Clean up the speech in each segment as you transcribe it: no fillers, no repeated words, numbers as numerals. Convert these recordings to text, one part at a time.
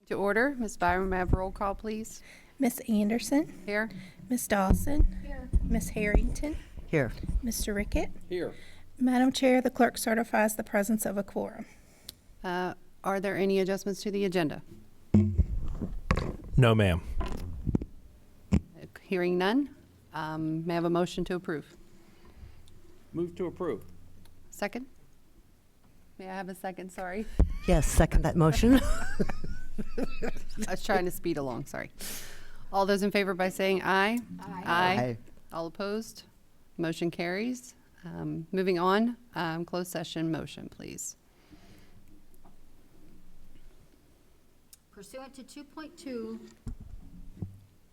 To order. Ms. Byram, may I have roll call, please? Miss Anderson, Here. Miss Dawson, Miss Harrington, Here. Mr. Rickett. Here. Madam Chair, the clerk certifies the presence of a quorum. Are there any adjustments to the agenda? No, ma'am. Hearing none. May I have a motion to approve? Move to approve. Second? May I have a second? Sorry. Yes, second that motion. I was trying to speed along, sorry. All those in favor by saying aye? Aye. All opposed? Motion carries. Moving on, closed session motion, please. Pursuant to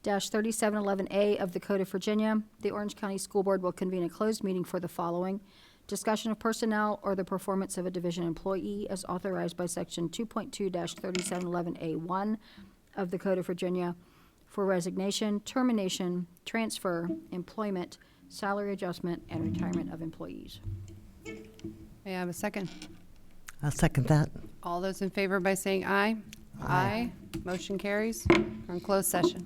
2.2-3711A of the Code of Virginia, the Orange County School Board will convene a closed meeting for the following: discussion of personnel or the performance of a division employee as authorized by Section 2.2-3711A1 of the Code of Virginia for resignation, termination, transfer, employment, salary adjustment, and retirement of employees. May I have a second? I'll second that. All those in favor by saying aye? Aye. Motion carries. We're in closed session.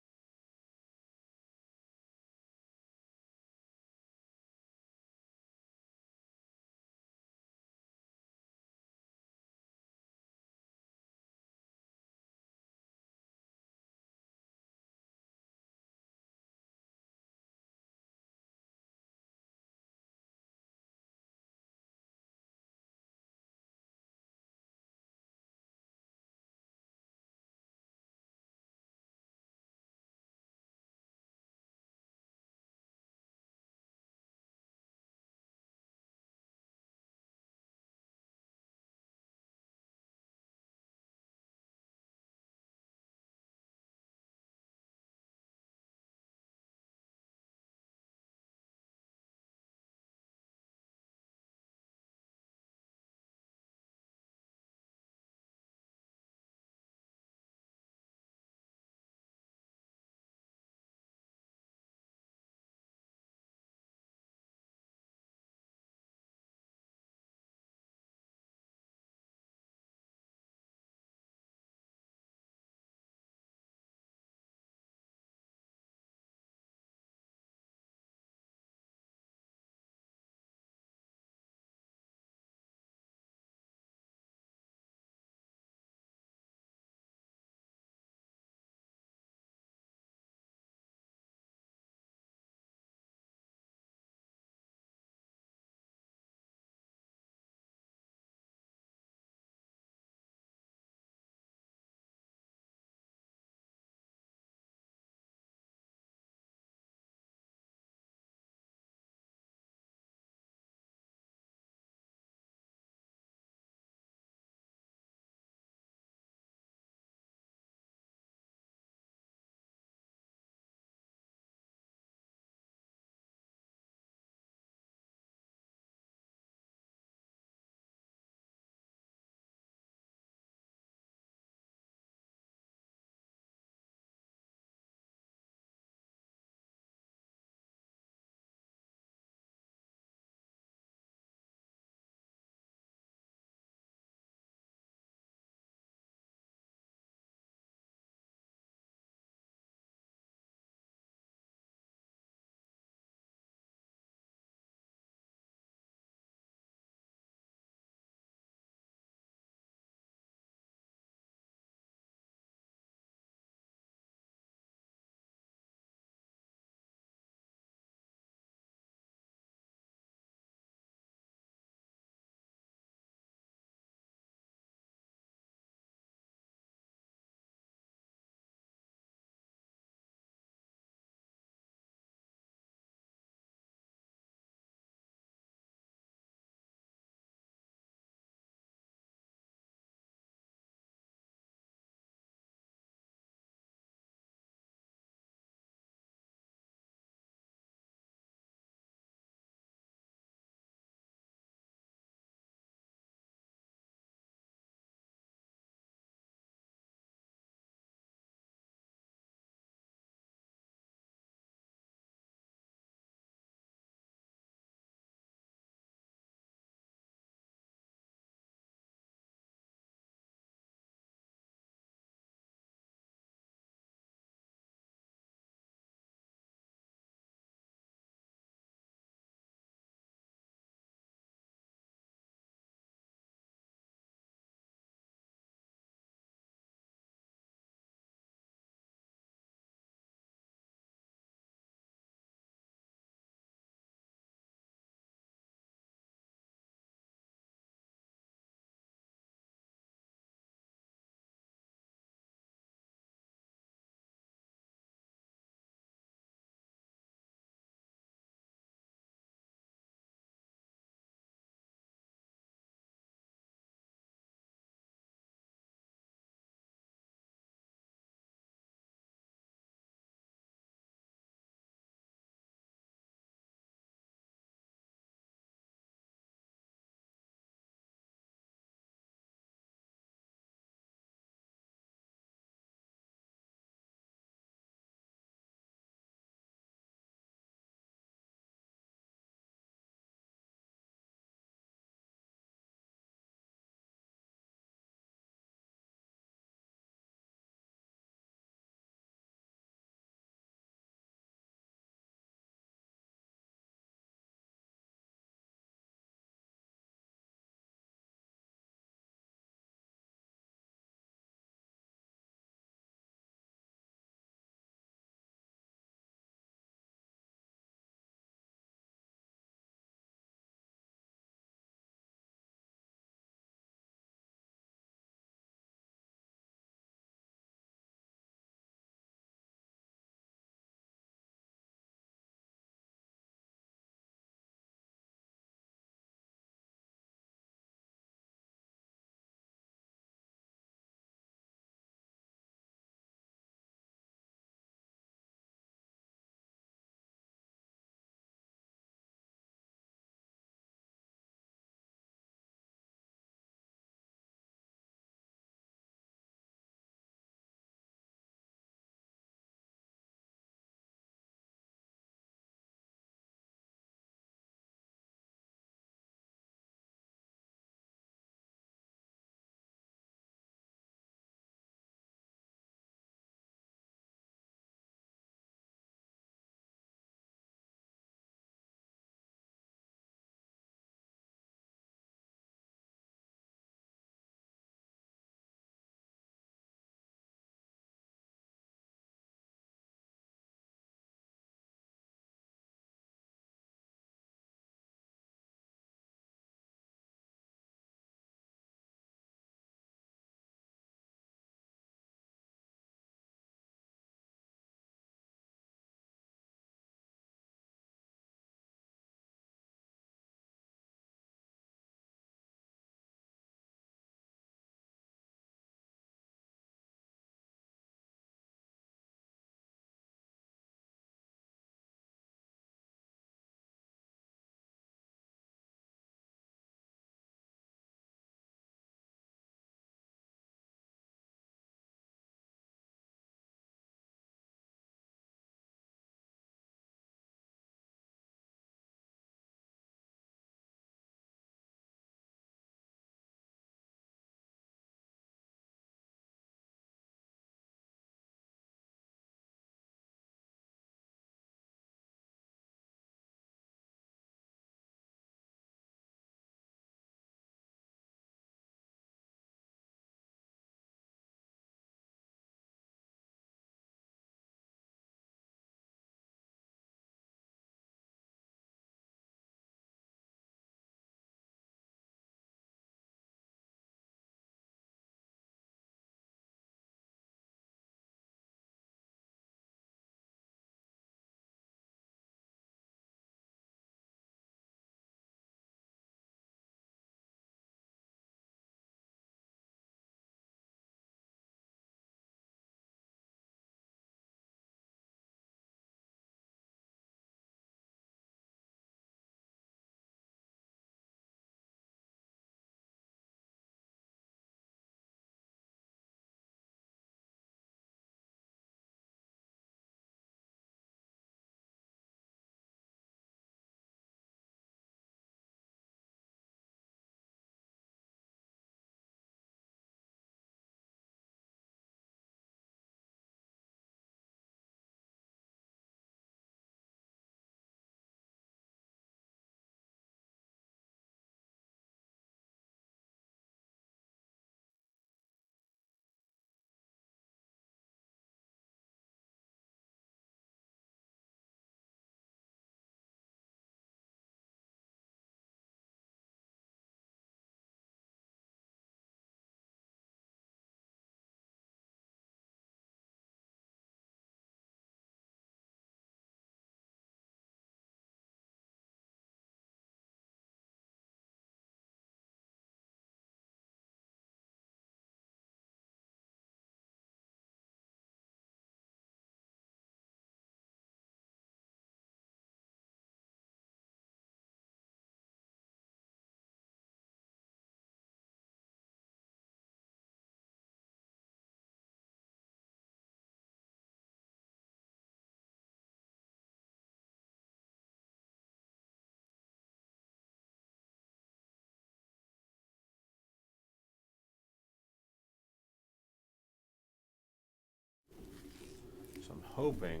hoping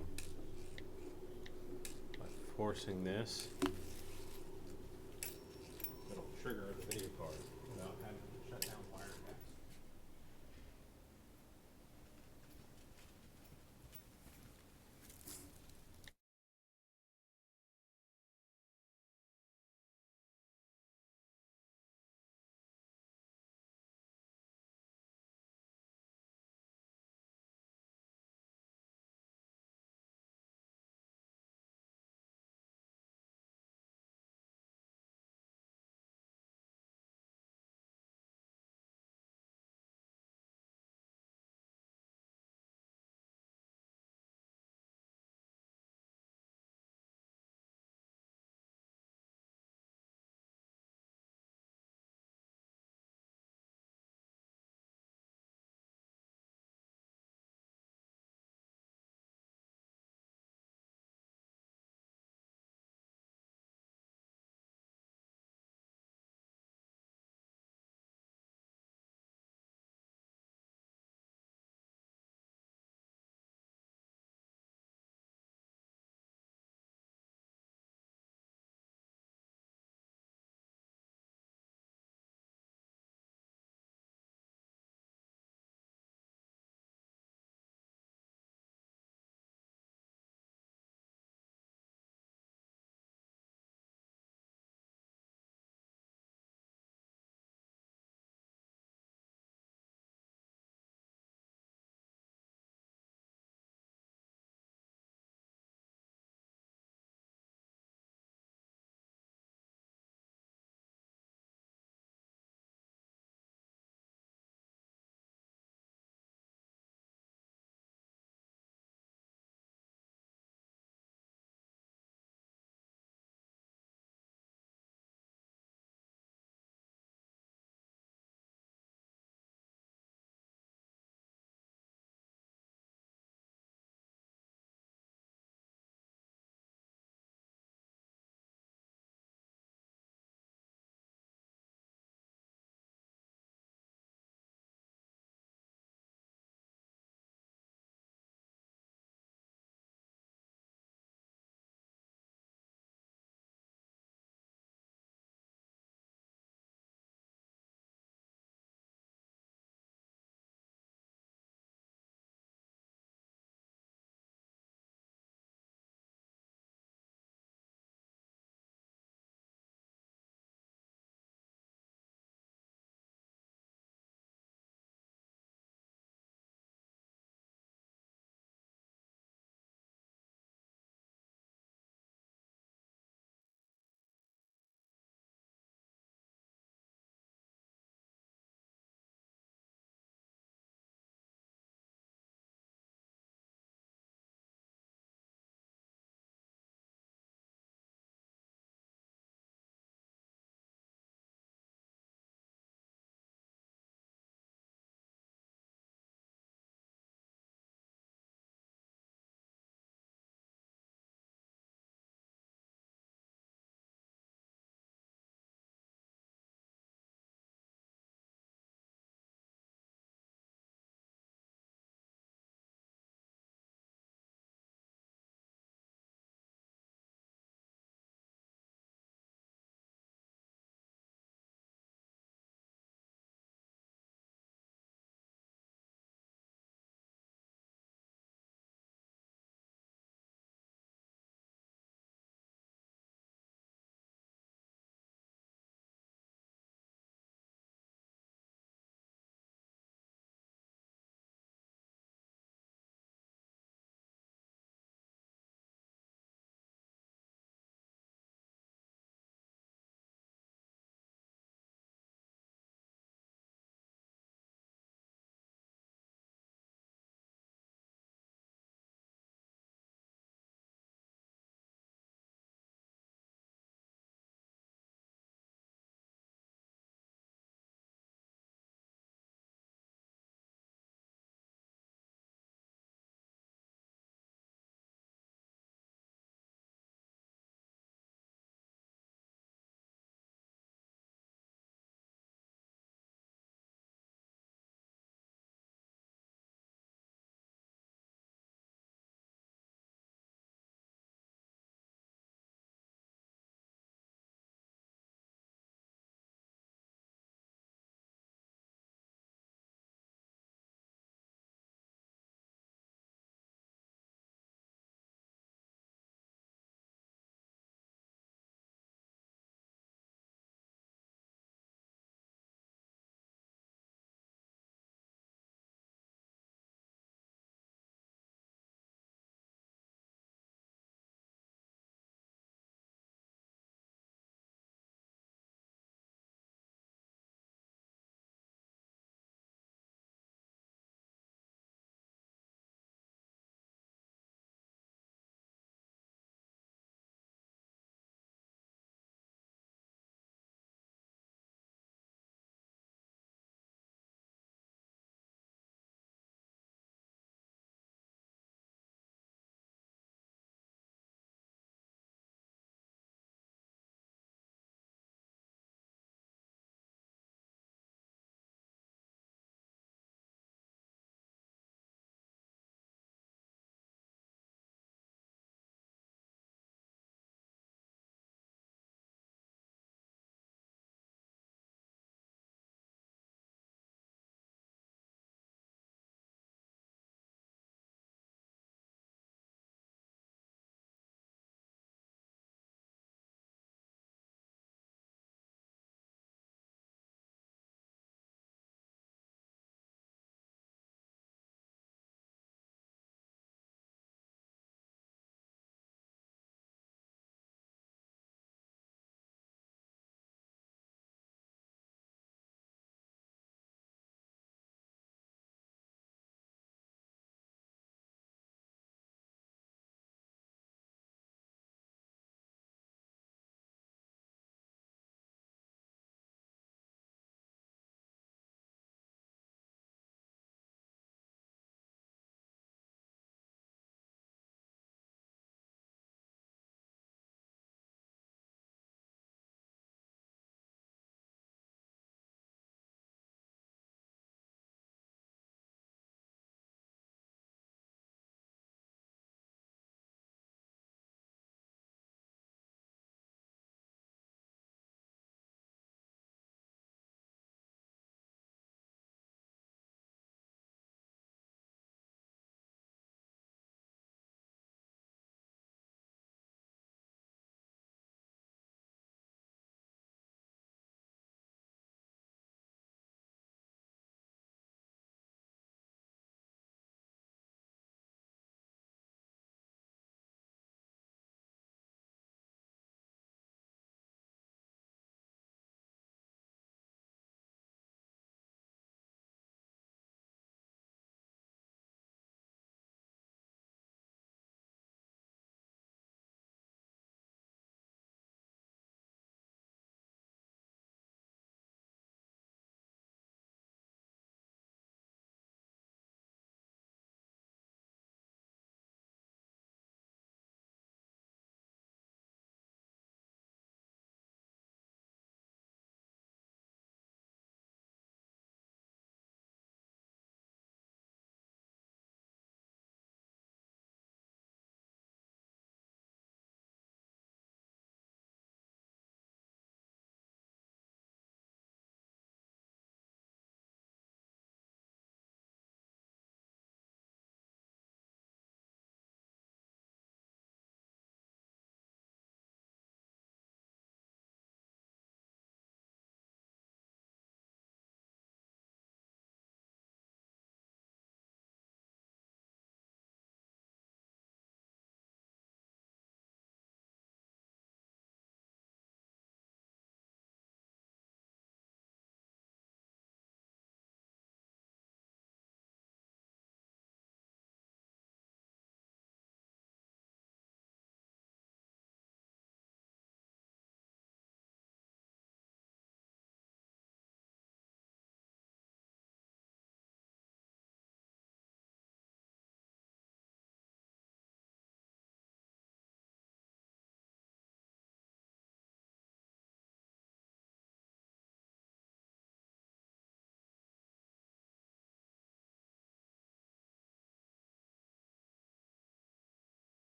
by forcing this, it'll trigger the video card without having to shut down wiretaps.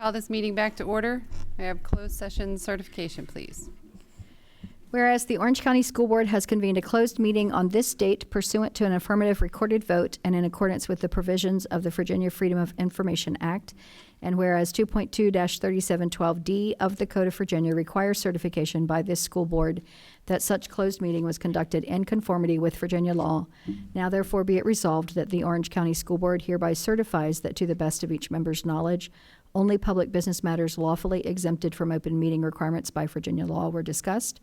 Call this meeting back to order. I have closed session certification, please. Whereas the Orange County School Board has convened a closed meeting on this date pursuant to an affirmative recorded vote and in accordance with the provisions of the Virginia Freedom of Information Act, and whereas 2.2-3712D of the Code of Virginia requires certification by this school board that such closed meeting was conducted in conformity with Virginia law, now therefore be it resolved that the Orange County School Board hereby certifies that to the best of each member's knowledge, only public business matters lawfully exempted from open meeting requirements by Virginia law were discussed,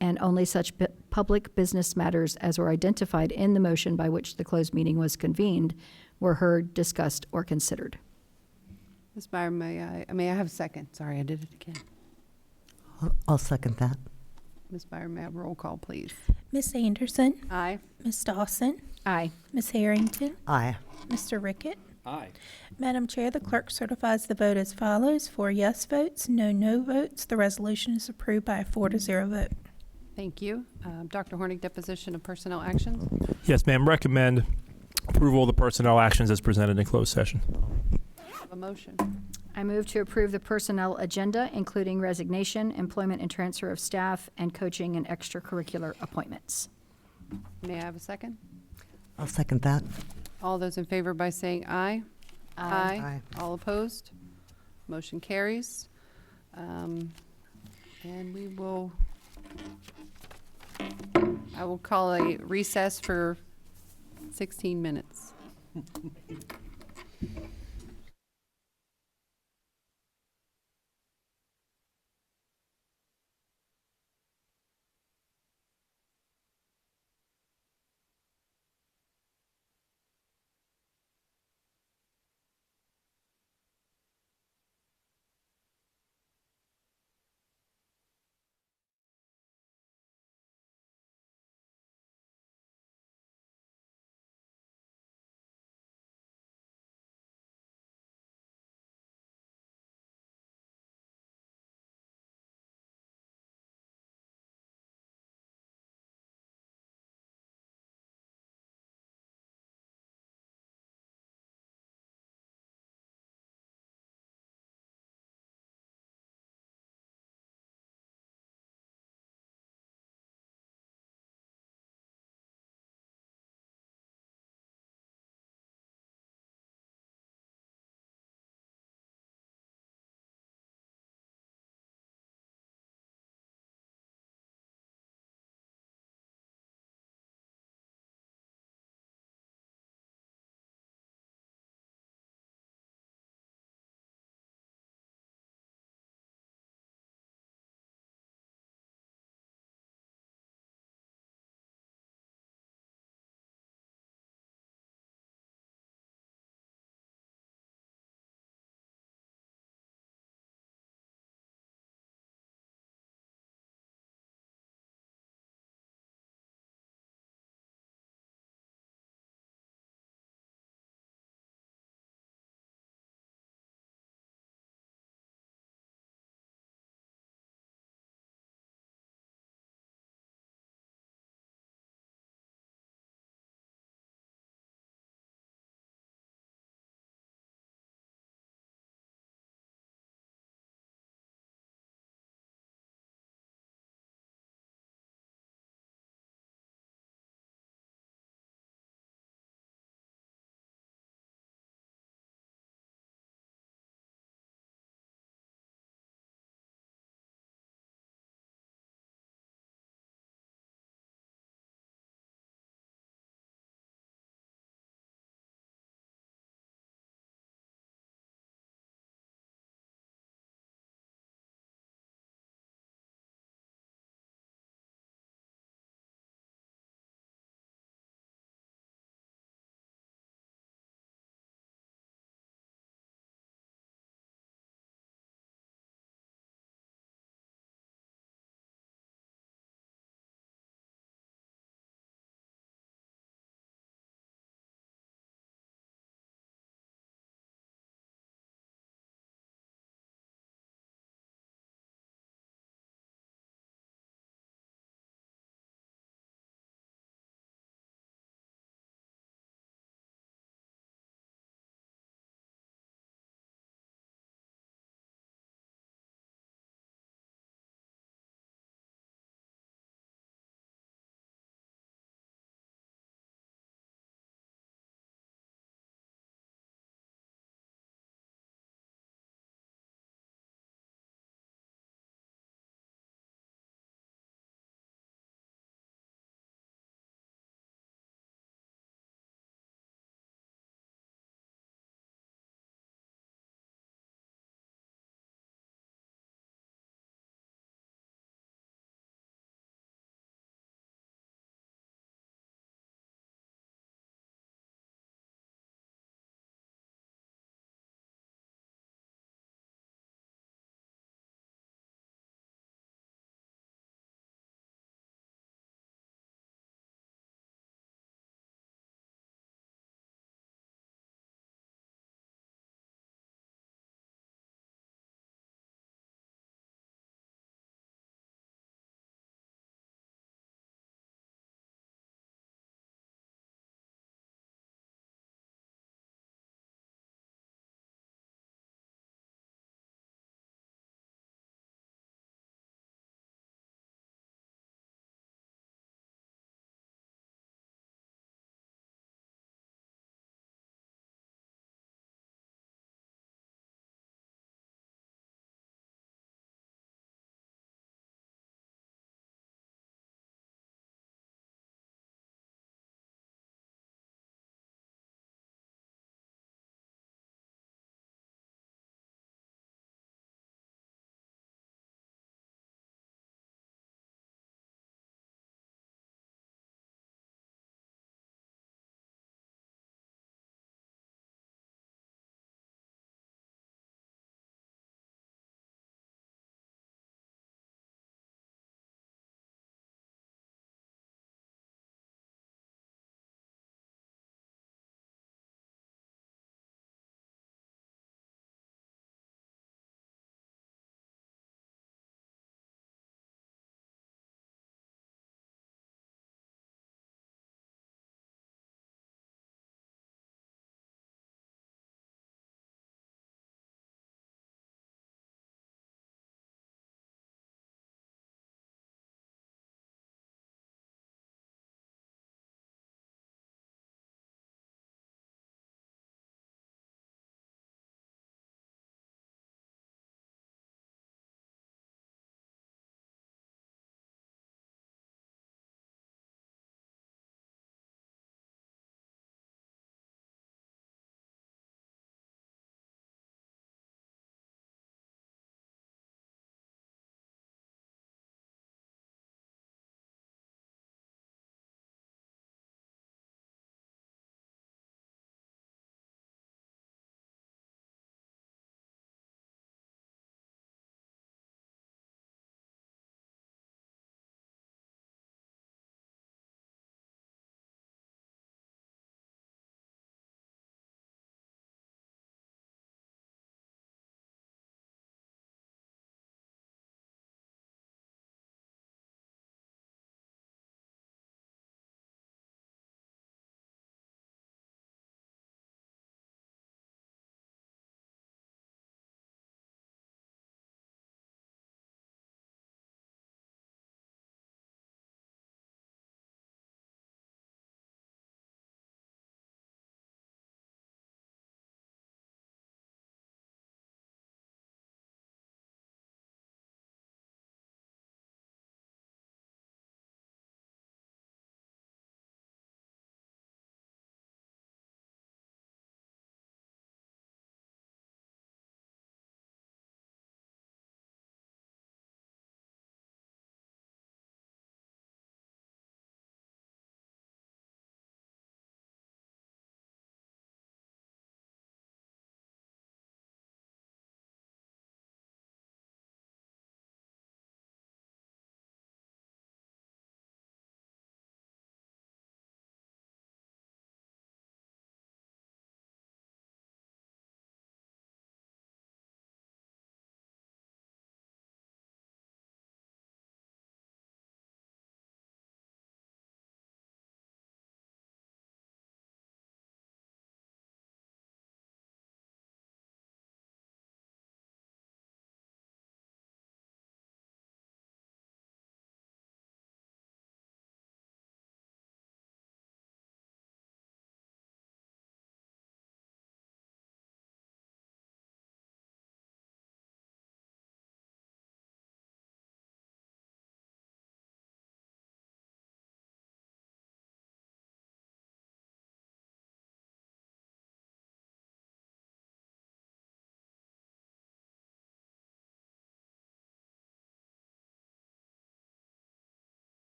and only such public business matters as were identified in the motion by which the closed meeting was convened were heard, discussed, or considered. Ms. Meyer, may I have a second? Sorry, I did it again. I'll second that. Ms. Meyer, may I have roll call, please? Ms. Anderson, Aye. Ms. Dawson, Aye. Ms. Harrington, Aye. Mr. Rickett. Aye. Madam Chair, the clerk certifies the vote as follows: 4 yes votes, no votes. The resolution is approved by a 4-0 vote. Thank you. Dr. Hornig, deposition of personnel actions. Yes, ma'am. Recommend approval of the personnel actions as presented in closed session. Have a motion. I move to approve the personnel agenda, including resignation, employment and transfer of staff, and coaching and extracurricular appointments. May I have a second? I'll second that. All those in favor by saying aye. Aye. All opposed? Motion carries. And we will, I will call a recess for 16 minutes.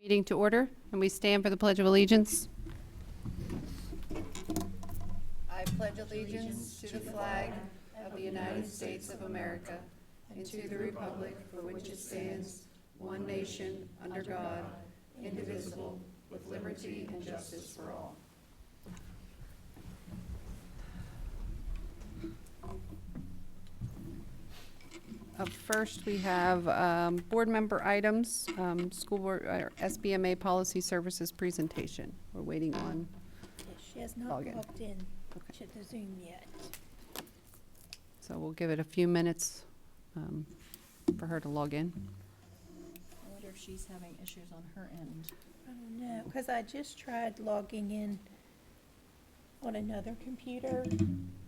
Meeting to order, and we stand for the Pledge of Allegiance. I pledge allegiance to the flag of the United States of America and to the republic for which it stands, one nation, under God, indivisible, with liberty and justice for all. Up first, we have board member items, school board, SBMA policy services presentation. We're waiting on, She has not Log in. logged in Okay. to the Zoom yet. so we'll give it a few minutes for her to log in. I wonder if she's having issues on her end. I don't know, because I just tried logging in on another computer,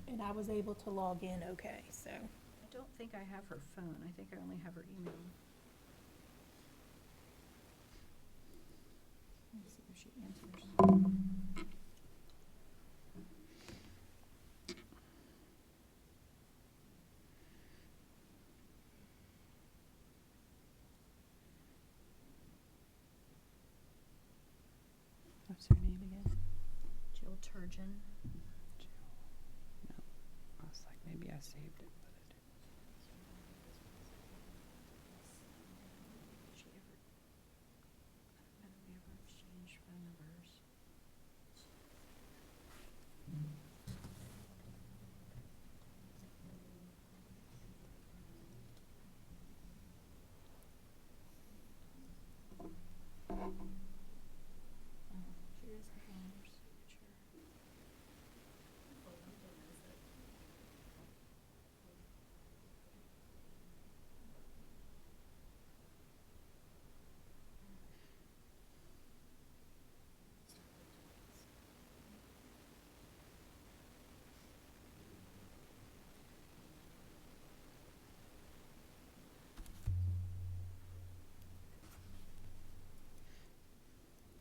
and I was able to log in okay, so. I don't think I have her phone. I think I only have her email. Let's see if she answers. What's her name again? Jill Turgeon. No, I was like, maybe I saved it, but I didn't. She ever, I don't know if we ever exchanged phone numbers. She does have one more signature.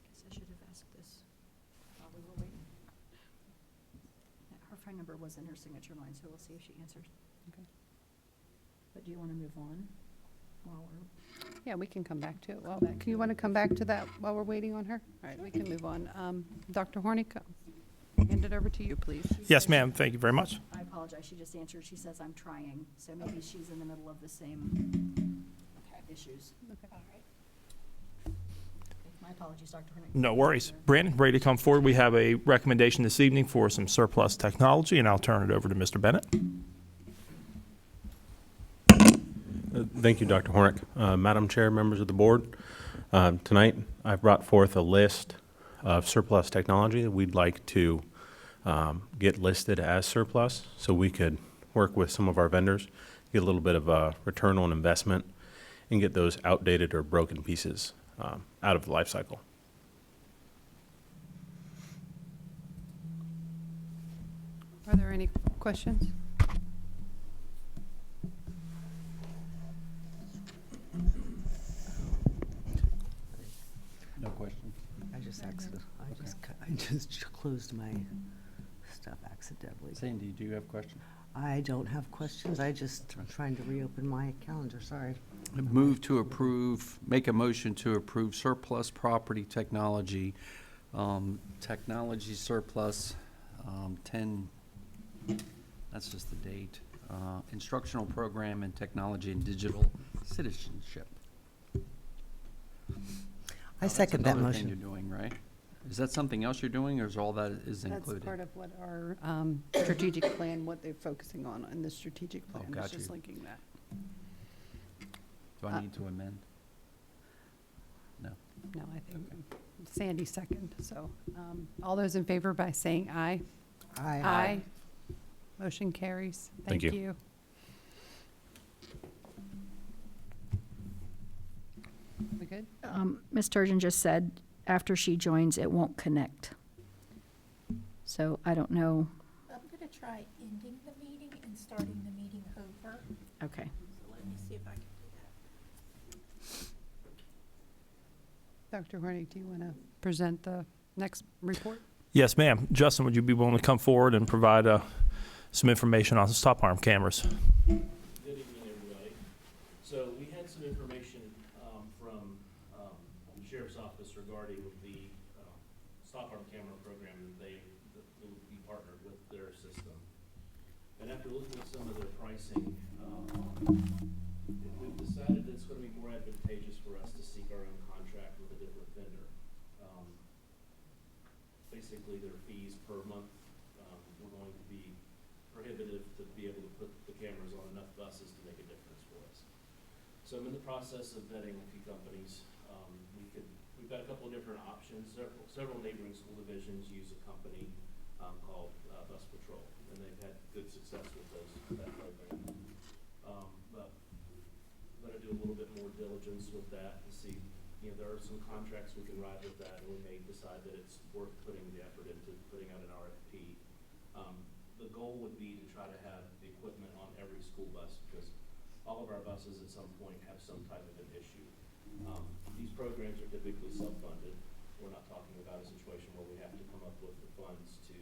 Guess I should have asked this while we were waiting. Her phone number was in her signature line, so we'll see if she answers. Okay. But do you want to move on while we're? Yeah, we can come back to it. Well, do you want to come back to that while we're waiting on her? All right, we can move on. Dr. Hornick, hand it over to you, please. Yes, ma'am. Thank you very much. I apologize, she just answered, she says, I'm trying, so maybe she's in the middle of the same issues. Okay. All right. My apologies, Dr. Hornick. No worries. Brandon, ready to come forward? We have a recommendation this evening for some surplus technology, and I'll turn it over to Mr. Bennett. Thank you, Dr. Hornick. Madam Chair, members of the board, tonight I've brought forth a list of surplus technology that we'd like to get listed as surplus so we could work with some of our vendors, get a little bit of a return on investment, and get those outdated or broken pieces out of the life cycle. Are there any questions? No question. I just closed my stuff accidentally. Sandy, do you have a question? I don't have questions. I just trying to reopen my calendar, sorry. Move to approve, make a motion to approve surplus property technology, technology surplus, 10, that's just the date, instructional program in technology and digital citizenship. I second that That's another thing motion. you're doing, right? Is that something else you're doing, or is all that is included? That's part of what our strategic plan, what they're focusing on in the strategic plan. got It's just you. linking that. Do I need to amend? No. No, I think Sandy second. So all those in favor by saying aye? Aye. Motion carries. Thank Thank you. you. We good? Ms. Turgeon just said after she joins, it won't connect. So I don't know. I'm gonna try ending the meeting and starting the meeting over. Okay. So let me see if I can do that. Dr. Hornick, do you want to present the next report? Yes, ma'am. Justin, would you be willing to come forward and provide some information on the stop arm cameras? Good evening, everybody. So we had some information from the Sheriff's Office with some of their pricing, we've decided that it's gonna be more advantageous for us to seek our own contract with a different vendor. Basically, their fees per month, were going to be prohibitive to be able to put the cameras on enough buses to make a difference for us. So I'm in the process of vetting a few companies. We've got a couple of different options. Several neighboring school divisions use a company called Bus Patrol, and they've had good success with that program. But I do a little bit more diligence with that to see, there are some contracts we can ride with that, and we may decide that it's worth putting the effort into putting out an RFP. The goal would be to try to have the equipment on every school bus, because all of our buses at some point have some type of an issue. These programs are typically self-funded. We're not talking about a situation where we have to come up with the funds to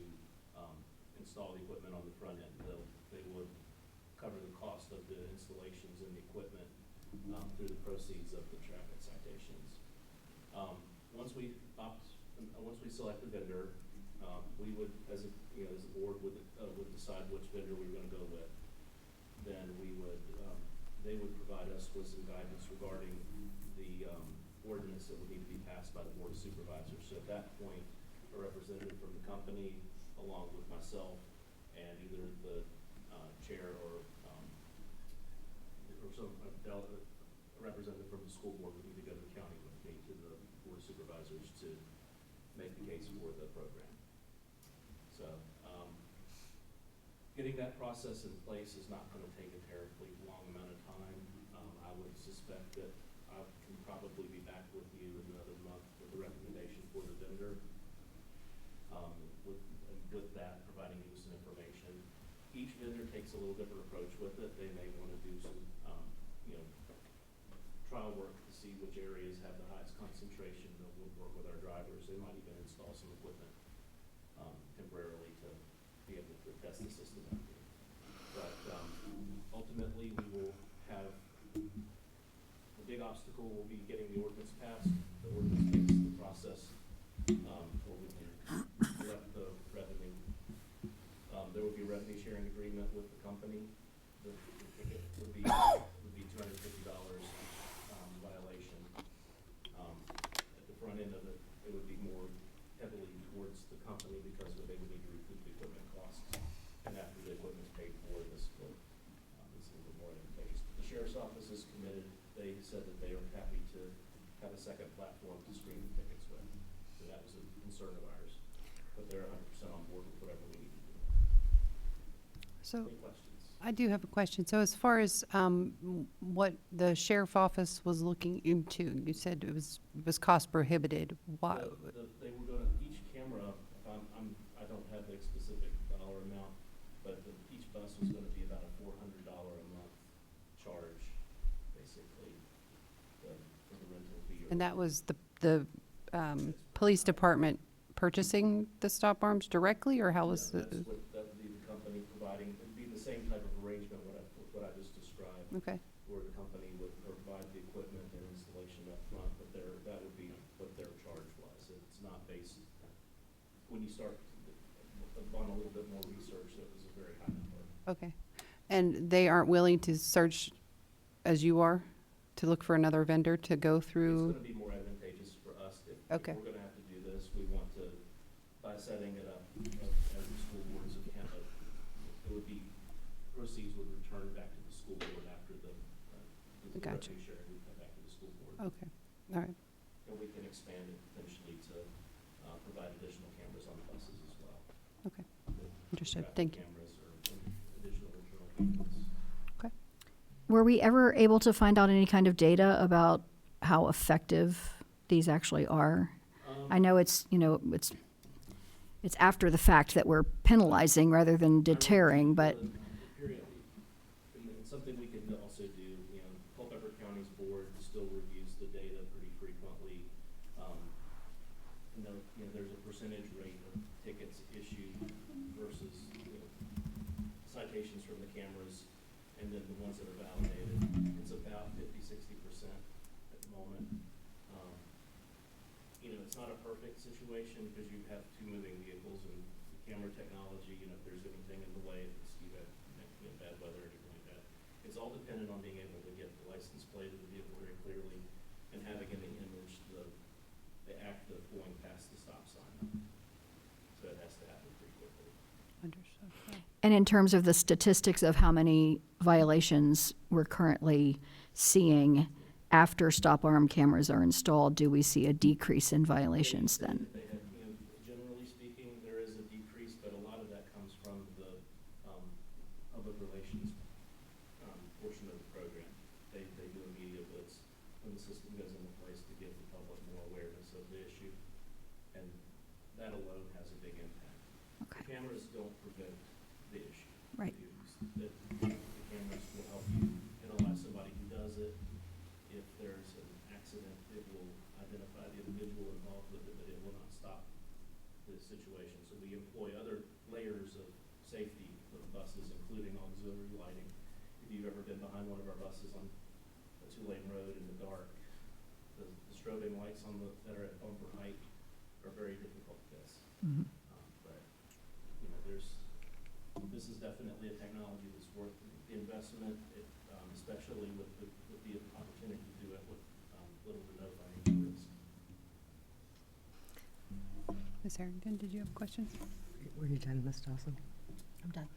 install the equipment on the front end. They would cover the cost of the installations and the equipment through the proceeds of the traffic citations. Once we select the vendor, we would, as a board, would decide which vendor we were going to go with. Then they would provide us with some guidance regarding the ordinance that would need to be passed by the Board of Supervisors. So at that point, a representative from the company, along with myself, and either the chair or a representative from the school board would need to go to the county with me to the Board of Supervisors to make the case for the program. So getting that process in place is not going to take a terribly long amount of time. I would suspect that I can probably be back with you in another month with a recommendation for the vendor. With that, providing you with some information. Each vendor takes a little different approach with it. They may want to do some, trial work to see which areas have the highest concentration. They'll work with our drivers. They might even install some equipment temporarily to be able to test the system out there. But ultimately, we will have the big obstacle will be getting the ordinance passed. The ordinance makes the process where we can collect the revenue. There will be a revenue sharing agreement with the company. The ticket would be $250 violation. At the front end of it, it would be more heavily towards the company because they would need to recoup the equipment costs. And after the equipment's paid for, this will it's a little more advantageous. The sheriff's office is committed. They said that they are happy to have a second platform to screen the tickets with. So that was a concern of ours. But they're 100% on board with whatever we need to do. So Any questions? I do have a question. So as far as what the sheriff office was looking into, you said it was cost prohibited. Why? They were going to, each camera, I don't have the specific dollar amount, but each bus was going to be about a $400 a month charge, basically, for the rental fee. And that was the police department purchasing the stop arms directly, or how was Yeah, the? that would be the company providing, it'd be the same type of arrangement what I just described. Okay. Where the company would provide the equipment and installation up front, but that would be what their charge was. It's not based, when you start on a little bit more research, it was a very high number. Okay. And they aren't willing to search as you are to look for another vendor to go through? It's going to be more advantageous for us if Okay. we're going to have to do this. We want to, by setting it up as the school board as a campus, it would be, proceeds would return back to the school board after the Gotcha. revenue sharing would come back to the school board. Okay. All right. And we can expand it potentially to provide additional cameras on the buses as well. Okay. Understood. Traffic Thank you. cameras or additional internal cameras. Okay. Were we ever able to find out any kind of data about how effective these actually are? I know it's after the fact that we're penalizing rather than deterring, but And something we can also do, Culpeper County's board still reviews the data pretty frequently. There's a percentage rate of tickets issued versus citations from the cameras, and then the ones that are validated. It's about 50-60% at the moment. It's not a perfect situation because you have two moving vehicles and the camera technology. If there's anything in the way, it's bad it's all dependent on being able to get the license plate of the vehicle very clearly and having in the image the act of going past the stop sign. So it has to happen pretty quickly. Understood. Yeah. And in terms of the statistics of how many violations we're currently seeing after stop arm cameras are installed, do we see a decrease in violations then? They have, generally speaking, there is a decrease, but a lot of that comes from the public relations portion of the program. They do a media blitz when the system goes into place to give the public more awareness of the issue, and that alone has a big impact. Okay. The cameras don't prevent the issue. Right. The cameras will help you penalize somebody who does it. If there's an accident, it will identify the individual involved with it, but it will not stop the situation. So we employ other layers of safety for the buses, including auxiliary lighting. If you've ever been behind one of our buses on a 2-lane road in the dark, the strobing lights that are at bumper height are very difficult to miss. But this is definitely a technology that's worth the investment, especially with the opportunity to do it with little to no financial risk. Ms. Harrington, did you have questions? Were you done, Ms. Dawson? I'm done.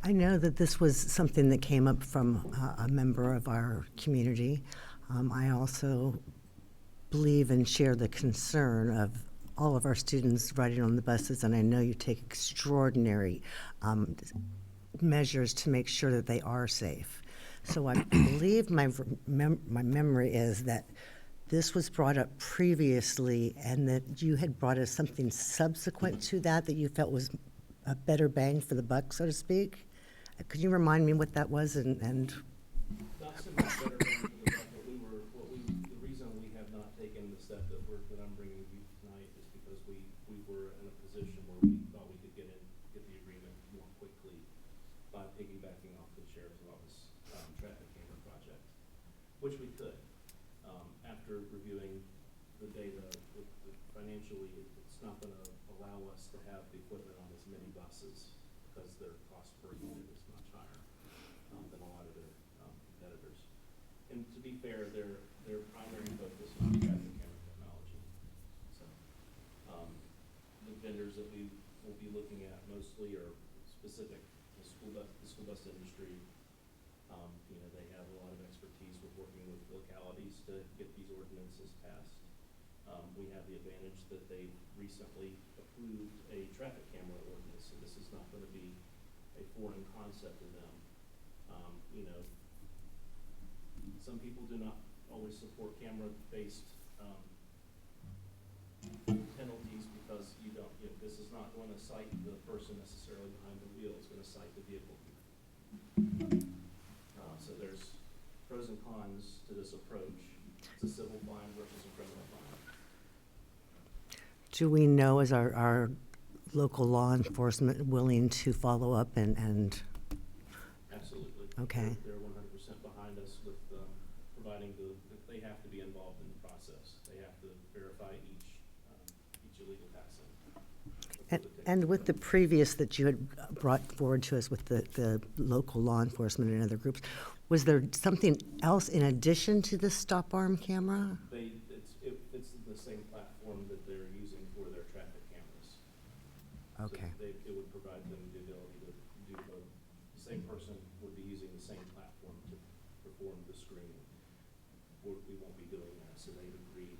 I know that this was something that came up from a member of our community. I also believe and share the concern of all of our students riding on the buses, and I know you take extraordinary measures to make sure that they are safe. So I believe my memory is that this was brought up previously and that you had brought us something subsequent to that you felt was a better bang for the buck, so to speak. Could you remind me what that was and Not so much better than the fact that the reason we have not taken the step that I'm bringing to you tonight is because we were in a position where we thought we could get the agreement more quickly by piggybacking off the Sheriff's Office traffic camera project, which we could. After reviewing the data, financially, it's not going to allow us to have the equipment on as many buses because their cost per unit is much higher than a lot of their competitors. And to be fair, their primary focus is traffic camera technology. So the vendors that we will be looking at mostly are specific to the school bus industry. They have a lot of expertise with working with localities to get these ordinances passed. We have the advantage that they recently approved a traffic camera ordinance, so this is not going to be a foreign concept to them. Some people do not always support camera-based penalties because this is not going to cite the person necessarily behind the wheel. It's going to cite the vehicle. So there's pros and cons to this approach. It's a civil fine versus a criminal fine. do we know, is our local law enforcement willing to follow up and Absolutely. Okay. They're 100% behind us with providing they have to be involved in the process. They have to verify each illegal passing. and with the previous that you had brought forward to us with the local law enforcement and other groups, was there something else in addition to the stop arm camera? It's the same platform that they're using for their traffic cameras. Okay. So it would provide them the ability to do both. The same person would be using the same platform to perform the screening. We won't be doing that, so they've agreed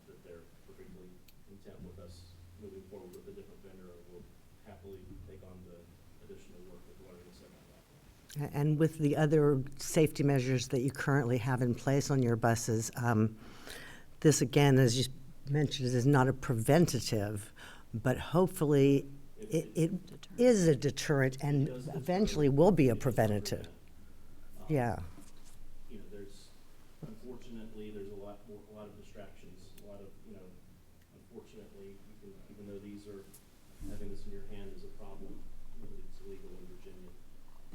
that they're perfectly content with us moving forward with a different vendor, and will happily take on the additional work of learning the second platform. And with the other safety measures that you currently have in place on your buses, this again, as you mentioned, is not a preventative, but hopefully it is a deterrent and eventually will be a preventative. Yeah. Unfortunately, there's a lot of distractions, unfortunately, even though having this in your hand is a problem, it's illegal in Virginia,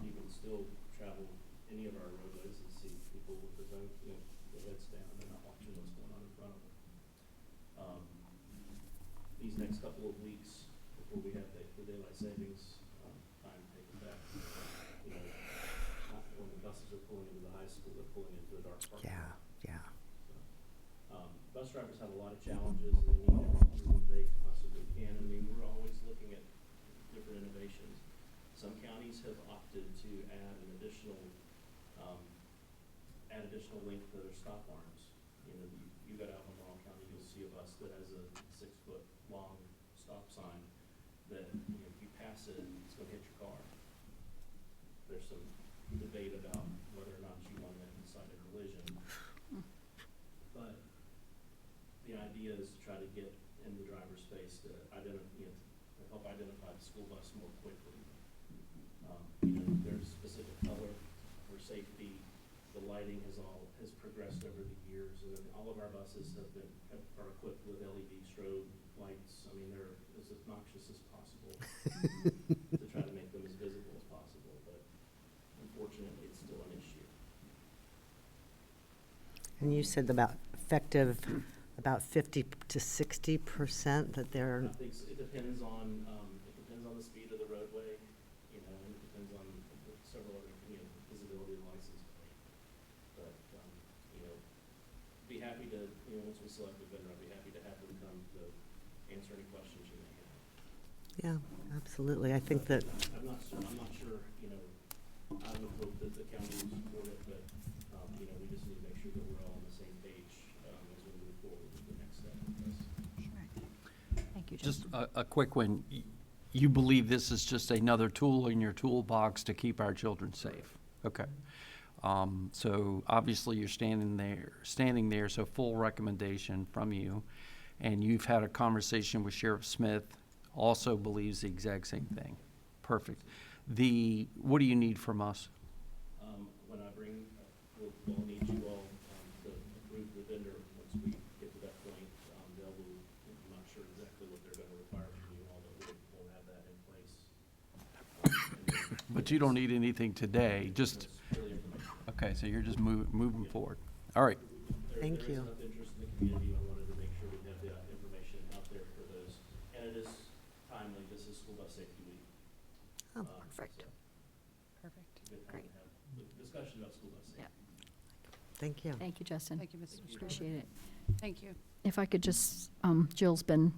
you can still travel any of our roadways and see people with their phone, their heads down, they're not watching what's going on in front of them. These next couple of weeks, before we have the daylight savings time taken back, parked parking Yeah, lot. yeah. Bus drivers have a lot of challenges, and they need to improve they possibly can. I mean, we're always looking at different innovations. Some counties have opted to add an additional length to their stop arms. You know, you got out in Laurel County, you'll see a bus that has a 6-foot long stop sign that, you know, if you pass it, it's gonna hit your car. There's some debate about whether or not you want to incite a collision. But the idea is to try to get in the driver's space to to help identify the school bus more quickly. You know, there's specific color for safety. The lighting has progressed over the years, and then all of our buses are equipped with LED strobe lights. I mean, they're as obnoxious as possible to try to make them as visible as possible, but unfortunately, it's still an issue. And you said about effective, about 50 to 60% that they're, I think it depends on the speed of the roadway, you know, and it depends on several other, visibility of the license plate. But, you know, be happy to, once we select the vendor, I'd be happy to have them come to answer any questions you may have. yeah, absolutely. I think that, I'm not sure, I would hope that the county will support it, but, we just need to make sure that we're all on the same page, as we move forward with the next step of this. Thank you, Just Justin. a quick one. You believe this is just another tool in your toolbox to keep our children safe? Okay. So obviously you're standing there, so full recommendation from you. And you've had a conversation with Sheriff Smith, also believes the exact same thing. Perfect. What do you need from us? When I bring, we'll need you all to approve the vendor once we get to that point. I'm not sure exactly what they're going to require from you all, but we'll have that in place. But you don't need anything today, just, It's really information. okay, so you're just moving forward. All right. Thank There is you. enough interest in the community. I wanted to make sure we have the information out there for those. And it is timely. This is School Bus Safety Week. oh, Perfect. So Perfect. good time to have the discussion about school bus safety. thank you. Thank you, Justin. Thank you, Mr. Scrivener. Appreciate it. Thank you. If I could just, Jill's been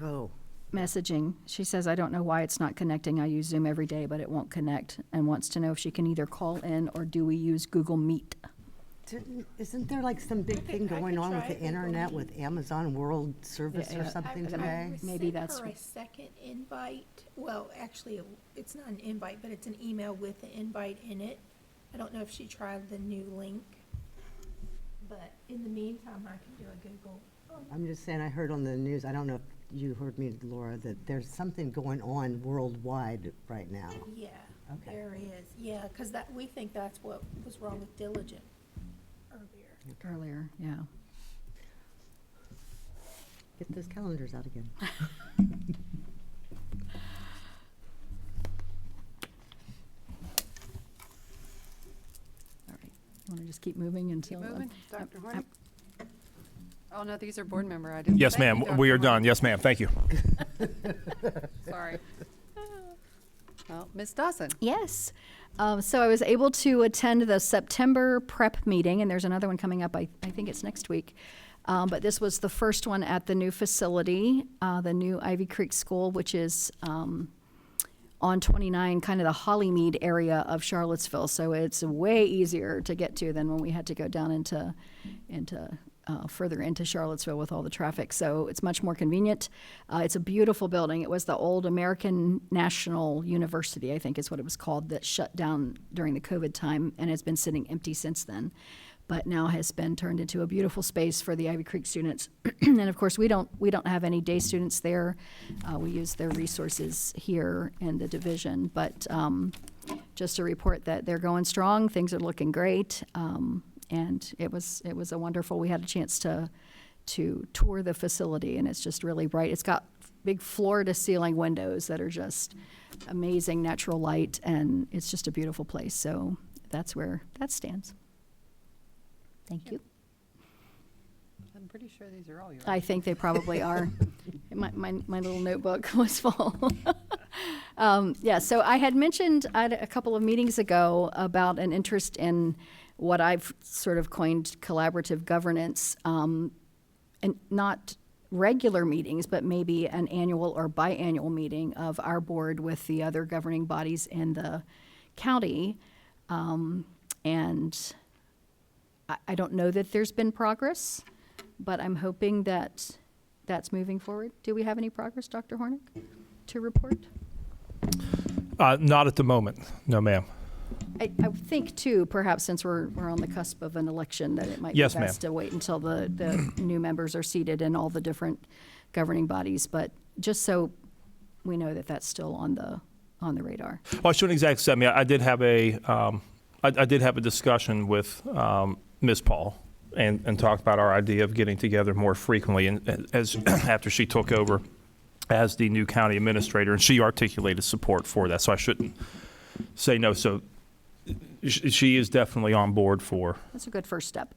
Oh, messaging. She says, I don't know why it's not connecting. I use Zoom every day, but it won't connect, and wants to know if she can either call in or do we use Google Meet? isn't there like some big thing I going could on with try the Google internet Meet. with Amazon World Service or Yeah, something I- today? Maybe sent that's her a what- second invite. Well, actually, it's not an invite, but it's an email with the invite in it. I don't know if she tried the new link, but in the meantime, I can do a Google. I'm just saying, I heard on the news, I don't know if you heard me, Laura, that there's something going on worldwide right now. Yeah, Okay. there is. Yeah, because we think that's what was wrong with Diligent earlier. Earlier, yeah. Get those calendars out again. All right. You want to just keep moving until? Keep moving. Dr. I'm- Hornick? Oh, no, these are board member items. Yes, Thank you, ma'am. We Dr. are done. Hornick. Yes, ma'am. Thank you. Sorry. Well, Ms. Dawson? Yes. So I was able to attend the September prep meeting, and there's another one coming up, I think it's next week. But this was the first one at the new facility, the new Ivy Creek School, which is on 29, kind of the Hollymead area of Charlottesville. So it's way easier to get to than when we had to go down into further into Charlottesville with all the traffic. So it's much more convenient. It's a beautiful building. It was the old American National University, I think is what it was called, that shut down during the COVID time and has been sitting empty since then, but now has been turned into a beautiful space for the Ivy Creek students. And of course, we don't have any day students there. We use their resources here in the division, but just to report that they're going strong. Things are looking great. And it was a wonderful, we had a chance to tour the facility, and it's just really bright. It's got big floor-to-ceiling windows that are just amazing natural light, and it's just a beautiful place. So that's where that stands. Thank you. I'm pretty sure these are all yours. I think they probably are. My little notebook was full. Yeah, so I had mentioned a couple of meetings ago about an interest in what I've sort of coined collaborative governance, and not regular meetings, but maybe an annual or biannual meeting of our board with the other governing bodies in the county. And I don't know that there's been progress, but I'm hoping that that's moving forward. Do we have any progress, Dr. Hornick, to report? Not at the moment. No, ma'am. I think too, perhaps since we're on the cusp of an election, that it might be Yes, ma'am. best to wait until the new members are seated in all the different governing bodies. But just so we know that that's still on the radar. Well, I shouldn't exactly say. I mean, I did have a discussion with Ms. Paul and talked about our idea of getting together more frequently. And as after she took over as the new county administrator, and she articulated support for that. So I shouldn't say no. So she is definitely on board for That's a good first step.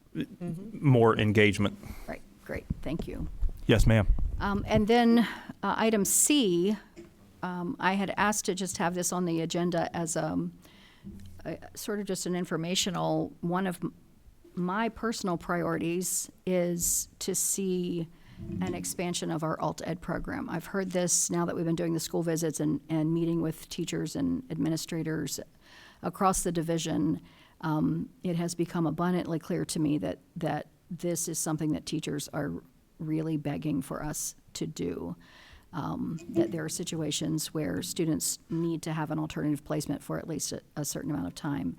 more engagement. Right, great, thank you. Yes, ma'am. And then item C, I had asked to just have this on the agenda as sort of just an informational. One of my personal priorities is to see an expansion of our alt ed program. I've heard this now that we've been doing the school visits and meeting with teachers and administrators across the division. It has become abundantly clear to me that this is something that teachers are really begging for us to do. That there are situations where students need to have an alternative placement for at least a certain amount of time.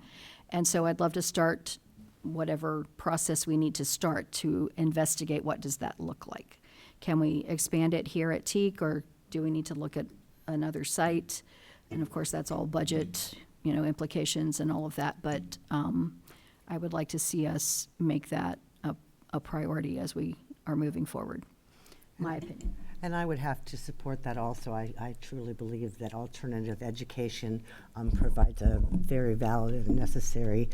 And so I'd love to start whatever process we need to start to investigate what does that look like. Can we expand it here at Teak, or do we need to look at another site? And of course, that's all budget, implications and all of that. But I would like to see us make that a priority as we are moving forward, my opinion. And I would have to support that also. I truly believe that alternative education provides a very valid and necessary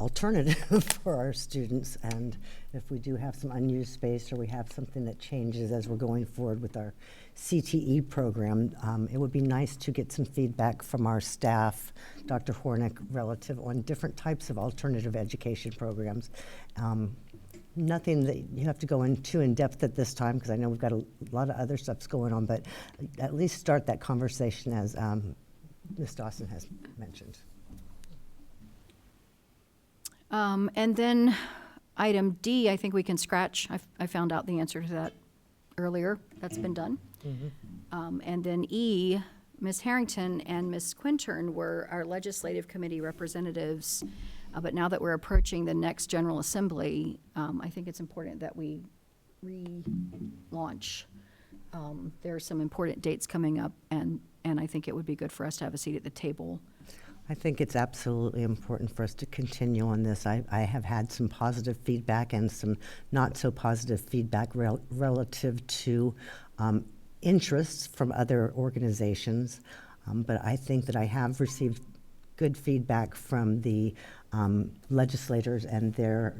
alternative for our students. And if we do have some unused space, or we have something that changes as we're going forward with our CTE program, it would be nice to get some feedback from our staff, Dr. Hornick, relative on different types of alternative education programs. Nothing that you have to go in too in depth at this time, because I know we've got a lot of other stuffs going on, but at least start that conversation as Ms. Dawson has mentioned. And then item D, I think we can scratch. I found out the answer to that earlier. That's been done. And then E, Ms. Harrington and Ms. Quintern were our legislative committee representatives. But now that we're approaching the next General Assembly, I think it's important that we relaunch. There are some important dates coming up, and I think it would be good for us to have a seat at the table. I think it's absolutely important for us to continue on this. I have had some positive feedback and some not so positive feedback relative to interests from other organizations. But I think that I have received good feedback from the legislators and their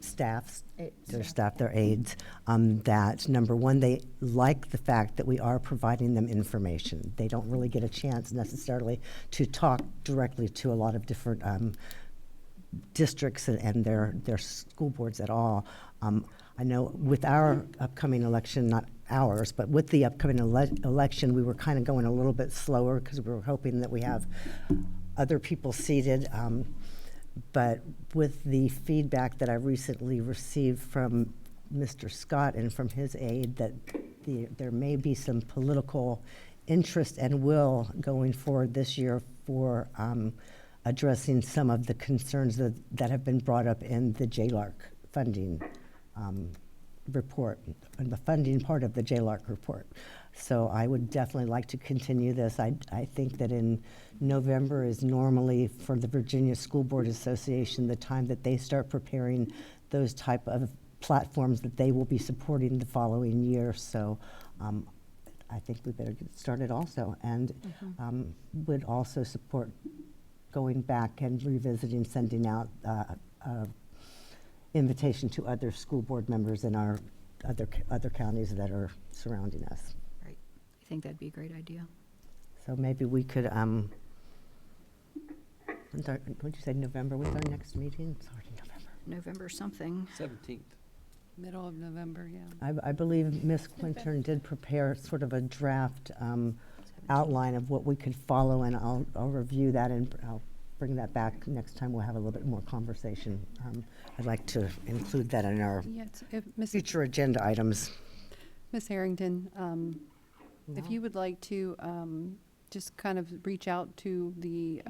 staffs, their aides, that number one, they like the fact that we are providing them information. They don't really get a chance necessarily to talk directly to a lot of different districts and their school boards at all. I know with our upcoming election, not ours, but with the upcoming election, we were kind of going a little bit slower because we were hoping that we have other people seated. But with the feedback that I recently received from Mr. Scott and from his aide, that there may be some political interest and will going forward this year for addressing some of the concerns that have been brought up in the JLARC funding report, and the funding part of the JLARC report. So I would definitely like to continue this. I think that in November is normally for the Virginia School Board Association the time that they start preparing those type of platforms that they will be supporting the following year. So I think we better get started also, and would also support going back and revisiting, sending out invitation to other school board members in our other counties that are surrounding us. Right. I think that'd be a great idea. So maybe we could What'd you say, November was our next meeting? It's already November. November something. 17th. Middle of November, yeah. I believe Ms. Quintern did prepare sort of a draft outline of what we could follow, and I'll review that and I'll bring that back next time. We'll have a little bit more conversation. I'd like to include that in our Yes, if Ms. future agenda items. Ms. Harrington, if you would like to just kind of reach out to the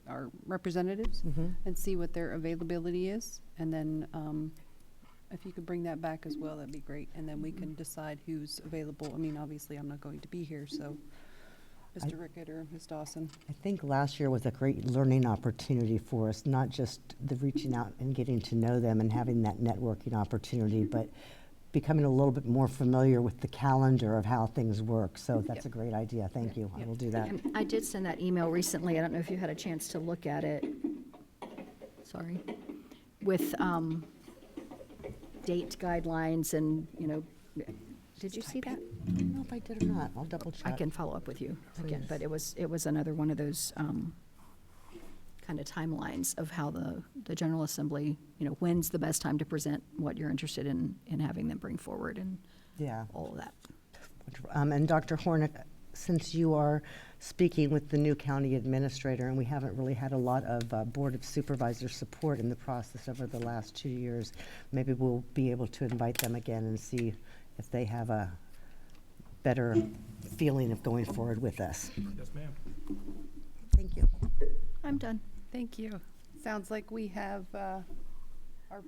our representatives and see what their availability is, and then if you could bring that back as well, that'd be great, and then we can decide who's available. I mean, obviously, I'm not going to be here, so Mr. Rickett or Ms. Dawson. I think last year was a great learning opportunity for us, not just the reaching out and getting to know them and having that networking opportunity, but becoming a little bit more familiar with the calendar of how things work. So that's a great idea. Thank you. I will do that. And I did send that email recently. I don't know if you had a chance to look at it. Sorry. With date guidelines and, did you see that? I don't know if I did or not. I'll double check. I can follow up with you again, Please. but it was another one of those kind of timelines of how the General Assembly, when's the best time to present what you're interested in having them bring forward and Yeah. all of that. And Dr. Hornick, since you are speaking with the new county administrator, and we haven't really had a lot of Board of Supervisor support in the process over the last 2 years, maybe we'll be able to invite them again and see if they have a better feeling of going forward with us. Yes, ma'am. Thank you. I'm done. Thank you. Sounds like we have our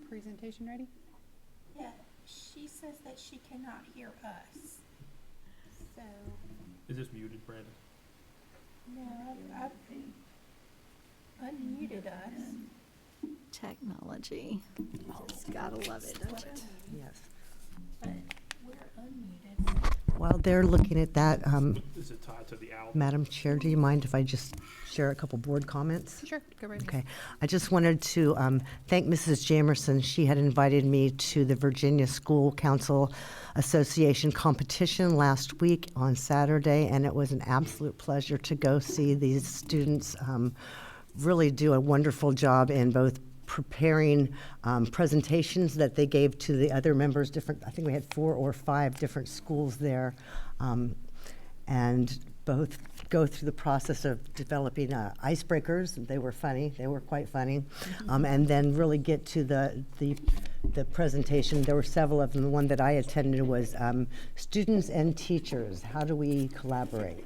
presentation ready? Yeah, she says that she cannot hear us. So, Is this muted, Brandon? no, I've unmuted us. Technology. Just gotta love it, don't you? Yes. But we're unmuted. While they're looking at that, Is it tied to the owl? Madam Chair, do you mind if I just share a couple board comments? Sure, go right ahead. Okay. I just wanted to thank Mrs. Jamerson. She had invited me to the Virginia School Council Association competition last week on Saturday, and it was an absolute pleasure to go see these students really do a wonderful job in both preparing presentations that they gave to the other members, I think we had 4 or 5 different schools there, and both go through the process of developing icebreakers. They were funny. They were quite funny. And then really get to the presentation. There were several of them. The one that I attended was students and teachers. How do we collaborate?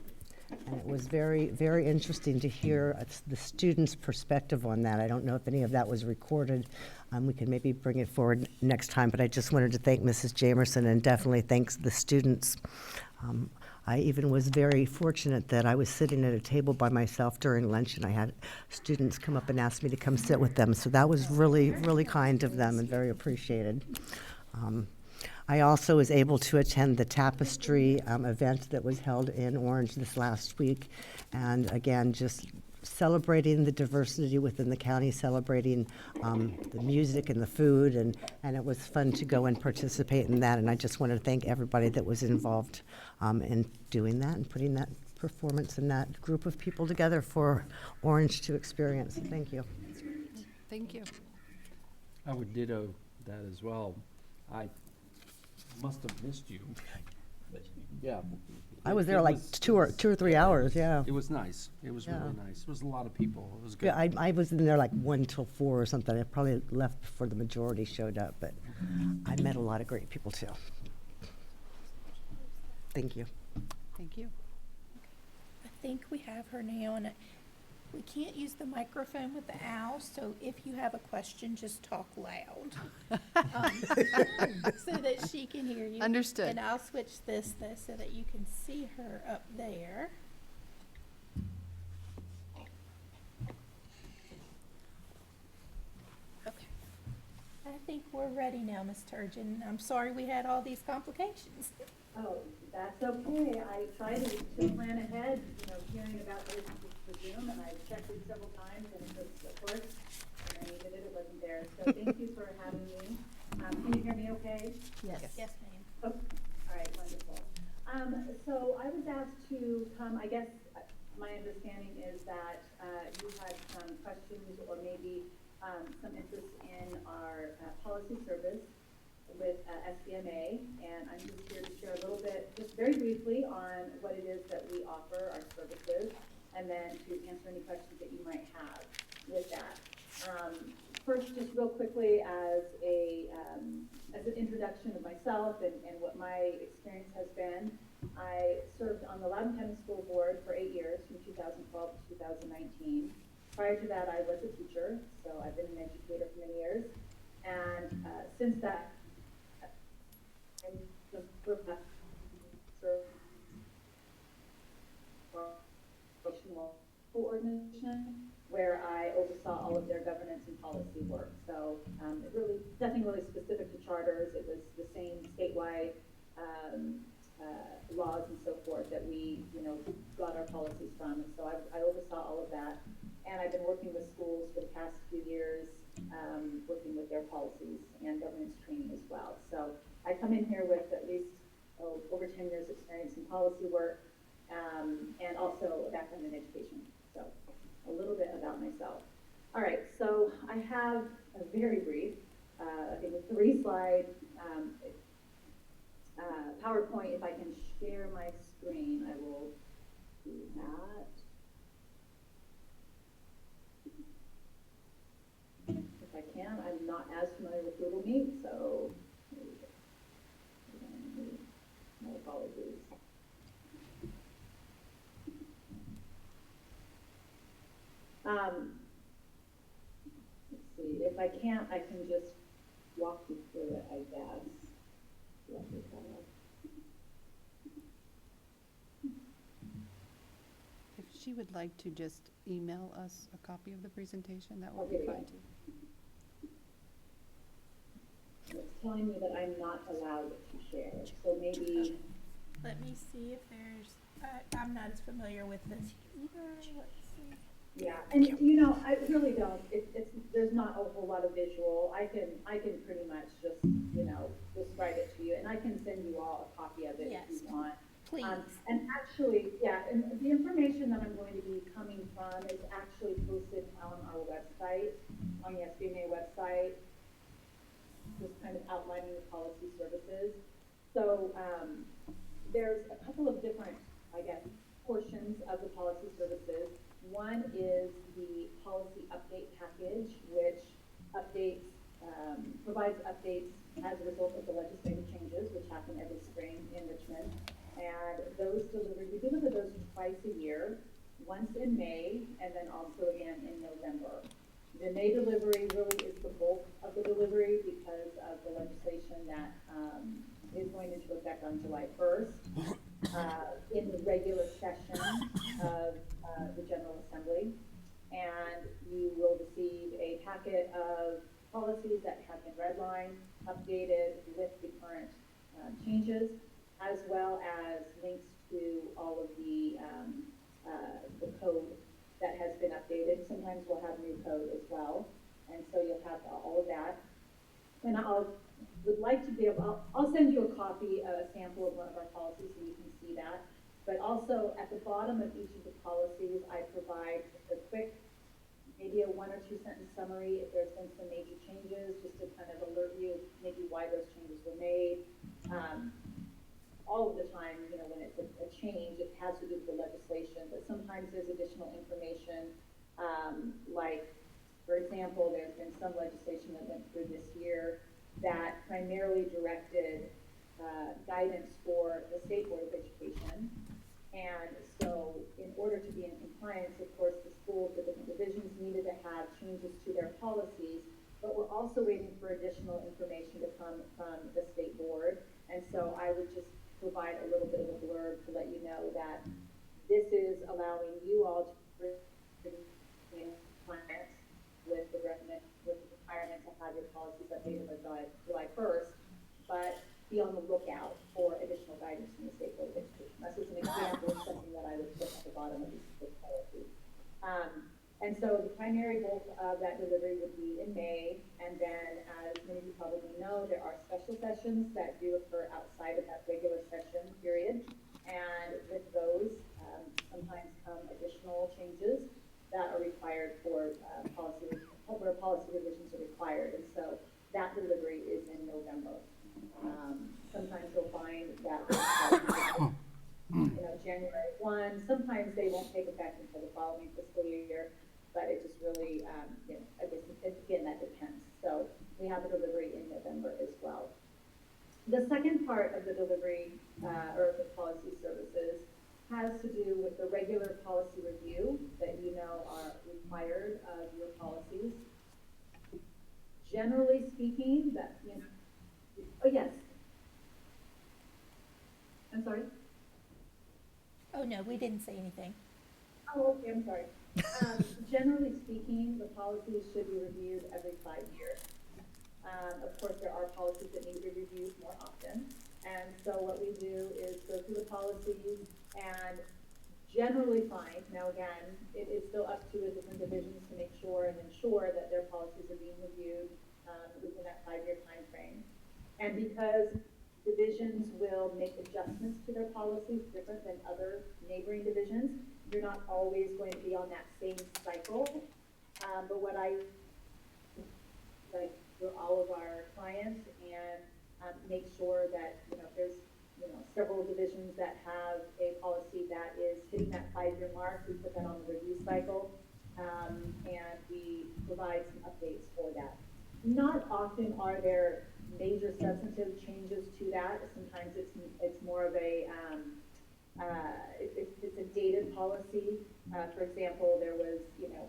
And it was very, very interesting to hear the students' perspective on that. I don't know if any of that was recorded. We can maybe bring it forward next time, but I just wanted to thank Mrs. Jamerson and definitely thanks the students. I even was very fortunate that I was sitting at a table by myself during lunch, and I had students come up and ask me to come sit with them. So that was really, really kind of them and very appreciated. I also was able to attend the Tapestry event that was held in Orange this last week. And again, just celebrating the diversity within the county, celebrating the music and the food, and it was fun to go and participate in that. And I just want to thank everybody that was involved in doing that and putting that performance and that group of people together for Orange to experience. Thank you. Thank you. I would ditto that as well. I must have missed you. Yeah. I was there It like was- 2 or 3 hours, yeah. It was nice. It was Yeah. really nice. It was a lot of people. It was good. Yeah, I was in there like 1 till 4 or something. I probably left before the majority showed up, but I met a lot of great people too. Thank you. Thank you. I think we have her now, and we can't use the microphone with the owl, so if you have a question, just talk loud. So that she can hear you. Understood. And I'll switch this though, so that you can see her up there. Okay. I think we're ready now, Ms. Turgeon. I'm sorry we had all these complications. Oh, that's okay. I tried to plan ahead, hearing about this with Zoom, and I checked it several times, and it was, of course, when I needed it, it wasn't there. So thank you for having me. Can you hear me okay? Yes. Yes, ma'am. Oh, all right, wonderful. So I was asked to come, I guess, my understanding is that you had some questions or maybe some interest in our policy service with SBMA, and I'm just here to share a little bit, just very briefly, on what it is that we offer, our services, and then to answer any questions that you might have with that. First, just real quickly, as an introduction of myself and what my experience has been, I served on the Loudoun County School Board for 8 years, from 2012 to 2019. Prior to that, I was a teacher, so I've been an educator for many years. And since that, I'm the professional organization where I oversaw all of their governance and policy work. So it really, nothing really specific to charters. It was the same statewide laws and so forth that we, got our policies from. And so I oversaw all of that. And I've been working with schools for the past few years, working with their policies and governance training as well. So I come in here with at least over 10 years experience in policy work, and also a background in education. So a little bit about myself. All right, so I have a very brief, I think a 3-slide PowerPoint. If I can share my screen, I will do that. If I can, I'm not as familiar with Google Meet, so my apologies. Let's see, if I can't, I can just walk you through it, I guess. If she would like to just email us a copy of the presentation, that would Okay, be yeah. fine too. It's telling me that I'm not allowed to share, so maybe, Let me see if there's, I'm not as familiar with this either. Let's see. yeah, and I really don't, there's not a whole lot of visual. I can pretty much just, describe it to you, and I can send you all a copy of it if Yes. you want. Please. And actually, yeah, and the information that I'm going to be coming from is actually posted on our website, on the SBMA website, just kind of outlining the policy services. So there's a couple of different, I guess, portions of the policy services. One is the policy update package, which provides updates as a result of the legislative changes, which happen every spring in Richmond. And we deliver those twice a year, once in May, and then also again in November. The May delivery really is the bulk of the delivery because of the legislation that is going into effect on July 1st in the regular session of the General Assembly. And you will receive a packet of policies that have been redlined, updated with the current changes, as well as links to all of the code that has been updated. Sometimes we'll have new code as well, and so you'll have all of that. And would like to be able, I'll send you a copy, a sample of one of our policies so you can see that. But also at the bottom of each of the policies, I provide a quick, maybe a 1 or 2 sentence summary if there's been some major changes, just to kind of alert you maybe why those changes were made. All of the time, when it's a change, it has to do with the legislation, but sometimes there's additional information, like, for example, there's been some legislation that went through this year that primarily directed guidance for the State Board of Education. And so in order to be in compliance, of course, the schools, the different divisions needed to have changes to their policies, but we're also waiting for additional information to come from the State Board. And so I would just provide a little bit of a blurb to let you know that this is allowing you all to bring compliance with the requirement to have your policies updated by July 1st, but be on the lookout for additional guidance from the State Board of Education. That's just an example of something that I would put at the bottom of this policy. And so the primary bulk of that delivery would be in May, and then as many of you probably know, there are special sessions that do occur outside of that regular session period, and with those sometimes come additional policy revisions are required, and so that delivery is in November. Sometimes you'll find that, January 1, sometimes they won't take effect until the following fiscal year, but it just really, I guess, again, that depends. So we have a delivery in November as well. The second part of the delivery, or the policy services, has to do with the regular policy review that are required of your policies. Generally speaking, oh, yes. I'm sorry? Oh, no, we didn't say anything. Oh, okay, I'm sorry. Generally speaking, the policies should be reviewed every 5 years. Of course, there are policies that need to be reviewed more often. And so what we do is go through the policies and generally find, now again, it is still up to the different divisions to make sure and ensure that their policies are being reviewed within that 5-year time frame. And because divisions will make adjustments to their policies different than other neighboring divisions, you're not always going to be on that same cycle. But what I like for all of our clients and make sure that, if there's, several divisions that have a policy that is hitting that 5-year mark, we put that on the review cycle, and we provide some updates for that. Not often are there major substantive changes to that. Sometimes it's more of a, it's a dated policy. For example, there was,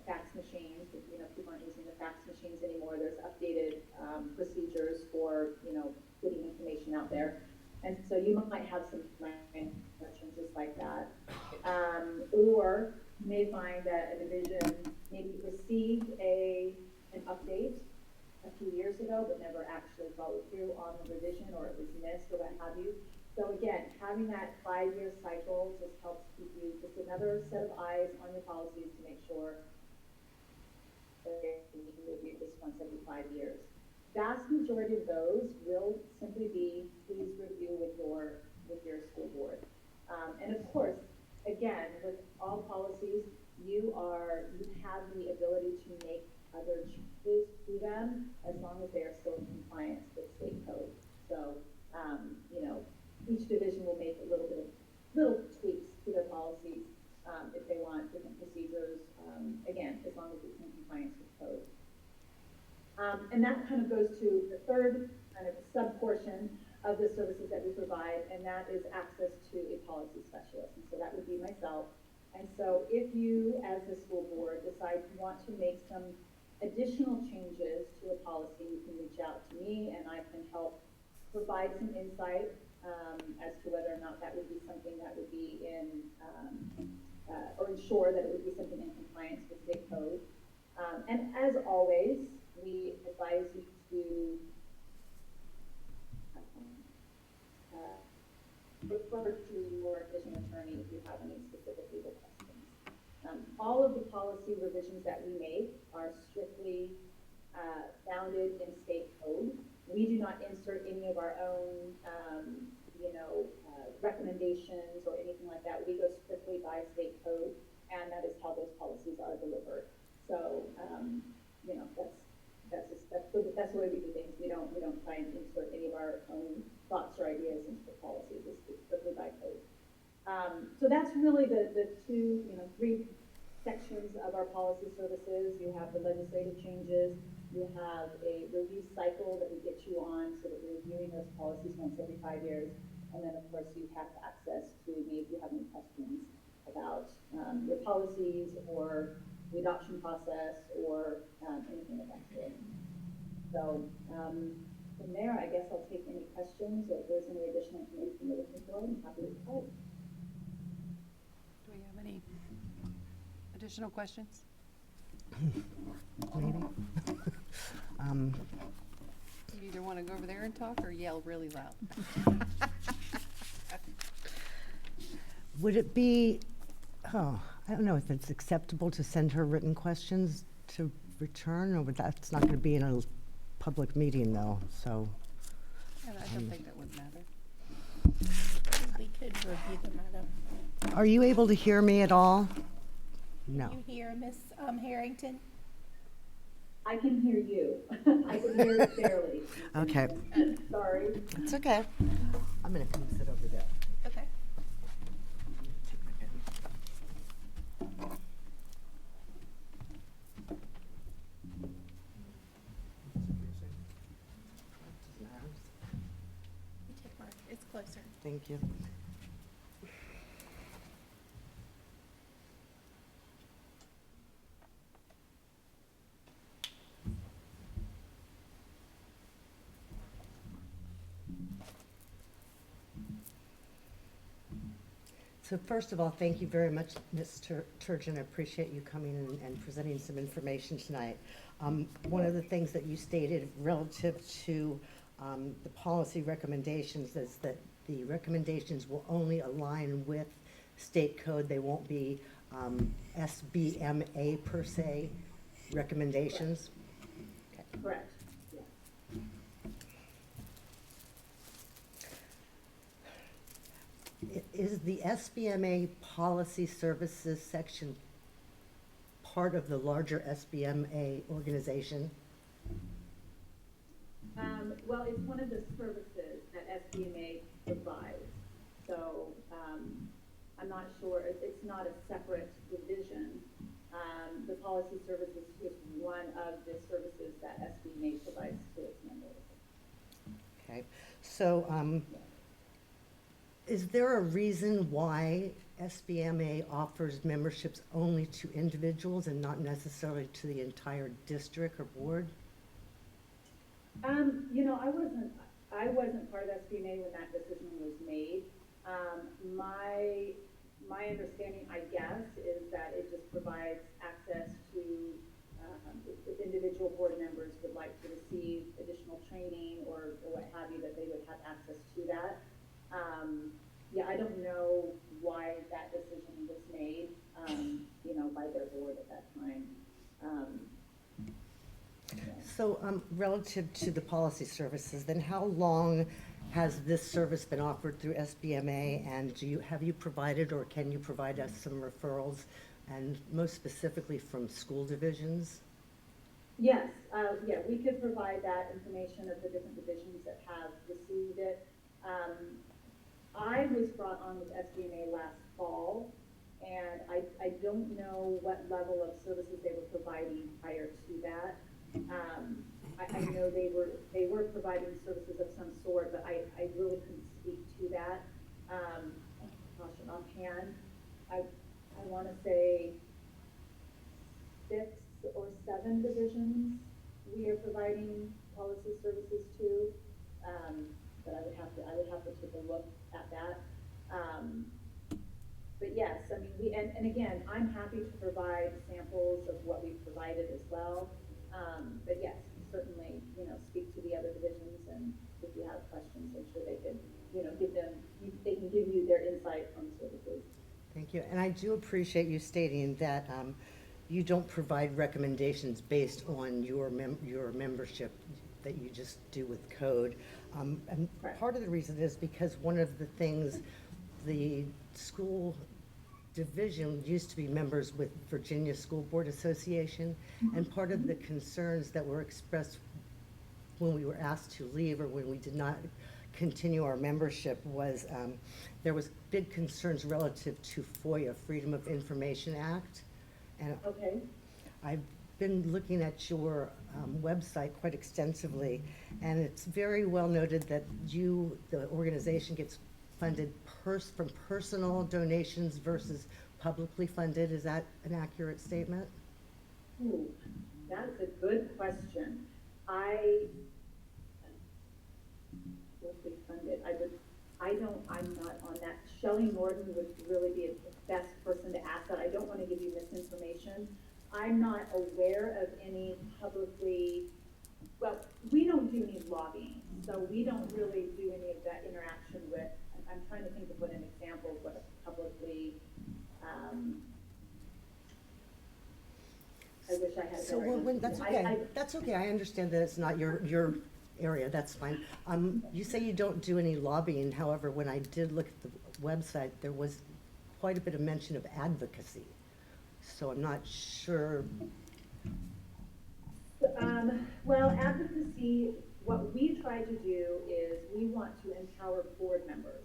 fax machines, people aren't using the fax machines anymore. There's updated procedures for, putting information out there. And so you might have some minor changes like that. Or you may find that a division maybe received an update a few years ago, but never actually followed through on the revision, or it was missed, or what have you. So again, having that 5-year cycle just helps keep you just another set of eyes on your policies to make sure that you can review this once every 5 years. Vast majority of those will simply be please review with your school board. And of course, again, with all policies, you have the ability to make other changes to them as long as they are still in compliance with state code. So, each division will make little tweaks to their policies if they want different procedures. Again, as long as it's in compliance with code. And that kind of goes to the third kind of sub-portion of the services that we provide, and that is access to a policy specialist. And so that would be myself. And so if you, as the school board, decide you want to make some additional changes to a policy, you can reach out to me and I can help provide some insight as to whether or not that would be something that would be in, or ensure that it would be something in compliance with state code. And as always, we advise you to refer to your division attorney if you have any specific legal questions. All of the policy revisions that we make are strictly founded in state code. We do not insert any of our own, recommendations or anything like that. We go strictly by state code, and that is how those policies are delivered. So, that's the way we do things. We don't try and insert any of our own thoughts or ideas into the policies. It's strictly by code. So that's really the two, 3 sections of our policy services. You have the legislative changes. You have a review cycle that we get you on so that we're reviewing those policies once every 5 years. And then, of course, you have access to me if you have any questions about your policies or the adoption process or anything of that sort. So from there, I guess I'll take any questions or if there's any additional information you're looking for, I'm happy to help. Do we have any additional questions? Maybe. You either want to go over there and talk or yell really loud. Would it be, I don't know if it's acceptable to send her written questions to return, or that's not going to be in a public meeting though, so. I don't think that would matter. We could review them, Madam. Are you able to hear me at all? No. Can you hear Miss Harrington? I can hear you. I can hear it barely. Okay, Sorry. it's okay. I'm gonna come sit over there. Okay. You take mine. It's closer. Thank you. So first of all, thank you very much, Ms. Turgeon. I appreciate you coming and presenting some information tonight. One of the things that you stated relative to the policy recommendations is that the recommendations will only align with state code. They won't be SBMA per se recommendations. Correct. Yes. Is the SBMA policy services section part of the larger SBMA organization? Well, it's one of the services that SBMA provides. So I'm not sure, it's not a separate division. The policy services is one of the services that SBMA provides to its members. Okay, so is there a reason why SBMA offers memberships only to individuals and not necessarily to the entire district or board? You know, I wasn't part of SBMA when that decision was made. My understanding, I guess, is that it just provides access to, if individual board members would like to receive additional training or what have you, that they would have access to that. Yeah, I don't know why that decision was made, you know, by their board at that time. So relative to the policy services, then how long has this service been offered through SBMA? And have you provided or can you provide us some referrals, and most specifically from school divisions? Yes, yeah, we could provide that information of the different divisions that have received it. I was brought on with SBMA last fall, and I don't know what level of services they were providing prior to that. I know they were providing services of some sort, but I really couldn't speak to that. Gosh, offhand, I want to say 6 or 7 divisions we are providing policy services to, but I would have to take a look at that. But yes, I mean, and again, I'm happy to provide samples of what we've provided as well. But yes, certainly, you know, speak to the other divisions, and if you have questions, I'm sure they could, you know, they can give you their insight on services. Thank you. And I do appreciate you stating that you don't provide recommendations based on your membership, that you just do with code. And Correct. part of the reason is because one of the things the school division used to be members with Virginia School Board Association, and part of the concerns that were expressed when we were asked to leave or when we did not continue our membership was there was big concerns relative to FOIA, Freedom of Information Act. And Okay. I've been looking at your website quite extensively, and it's very well noted that the organization gets funded from personal donations versus publicly funded. Is that an accurate statement? Ooh, that's a good question. Mostly funded. I'm not on that. Shelley Norton would really be the best person to ask that. I don't want to give you misinformation. I'm not aware of any publicly, well, we don't do any lobbying, so we don't really do any of that interaction with, I'm trying to think of what an example of what a publicly, I wish I had. So that's okay. That's okay. I understand that it's not your area. That's fine. You say you don't do any lobbying. However, when I did look at the website, there was quite a bit of mention of advocacy. So I'm not sure. Well, advocacy, what we try to do is we want to empower board members.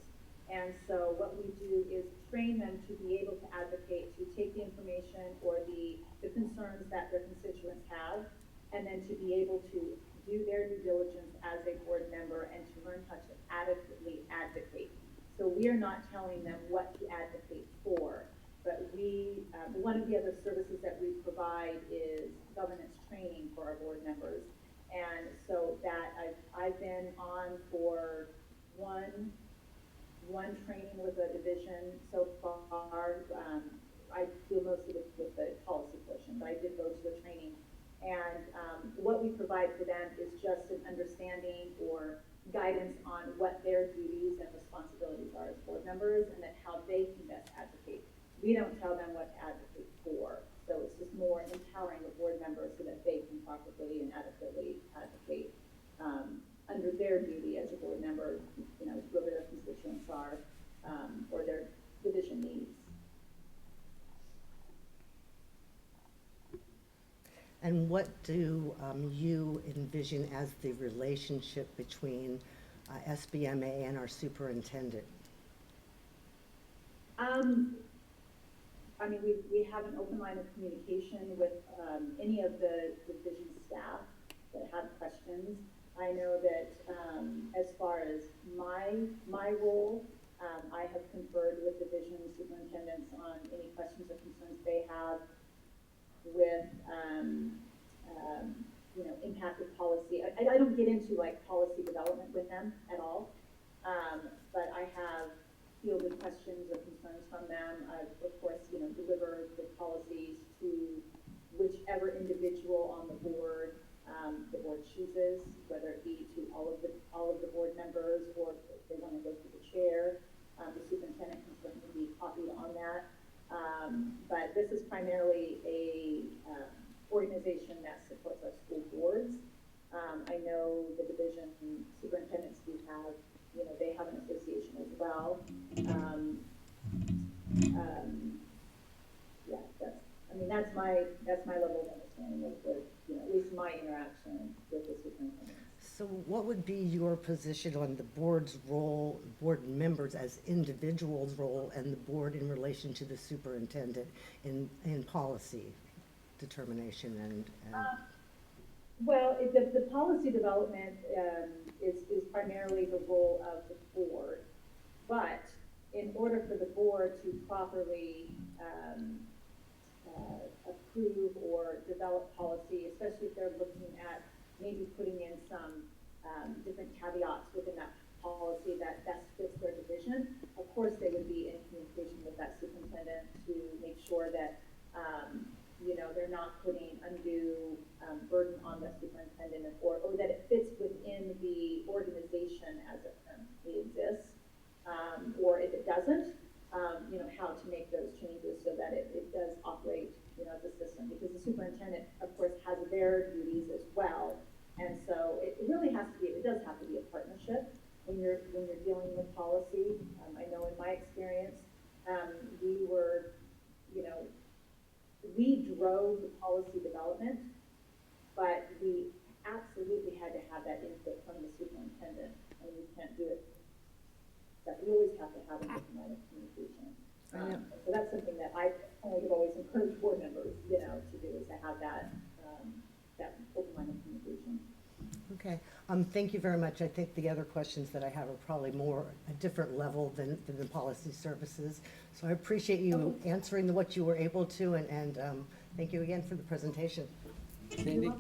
And so what we do is train them to be able to advocate, to take the information or the concerns that their constituents have, and then to be able to do their due diligence as a board member and to learn how to adequately advocate. So we are not telling them what to advocate for, but one of the other services that we provide is governance training for our board members. And so that I've been on for one training with a division so far. I deal mostly with the policy portion, but I did go to a training. And what we provide for them is just an understanding or guidance on what their duties and responsibilities are as board members, and then how they can best advocate. We don't tell them what to advocate for, so it's just more empowering the board members so that they can properly and adequately advocate under their duty as a board member, you know, whoever their constituents are, or their division needs. And what do you envision as the relationship between SBMA and our superintendent? I mean, we have an open line of communication with any of the division staff that have questions. I know that as far as my role, I have conferred with division superintendents on any questions or concerns they have with, you know, impacted policy. I don't get into like policy development with them at all, but I have fielded questions or concerns from them. I, of course, you know, deliver the policies to whichever individual on the board chooses, whether it be to all of the board members, or if they want to go to the chair. The superintendent can certainly be copied on that. But this is primarily a organization that supports our school boards. I know the division superintendents do have, you know, they have an association as well. Yeah, that's my level of understanding of the, you know, at least my interaction with the superintendent. So what would be your position on the board's role, board members as individuals' role, and the board in relation to the superintendent in policy determination and Well, the policy development is primarily the role of the board, but in order for the board to properly approve or develop policy, especially if they're looking at maybe putting in some different caveats within that policy that best fits their division, of course they would be in communication with that superintendent to make sure that you know, they're not putting undue burden on the superintendent, or that it fits within the organization as it currently exists, or if it doesn't, you know, how to make those changes so that it does operate, you know, as a system, because the superintendent, of course, has their duties as well. And so it really has to be, it does have to be a partnership when you're dealing with policy. I know in my experience, we were, you know, we drove the policy development, but we absolutely had to have that input from the superintendent, and we can't do it. That we always have to have an open line of communication. So that's something that I only have always encouraged board members, you know, to do, is to have that that open line of communication. Okay, thank you very much. I think the other questions that I have are probably more a different level than the policy services. So I appreciate you answering what you were able to, and thank you again for the presentation.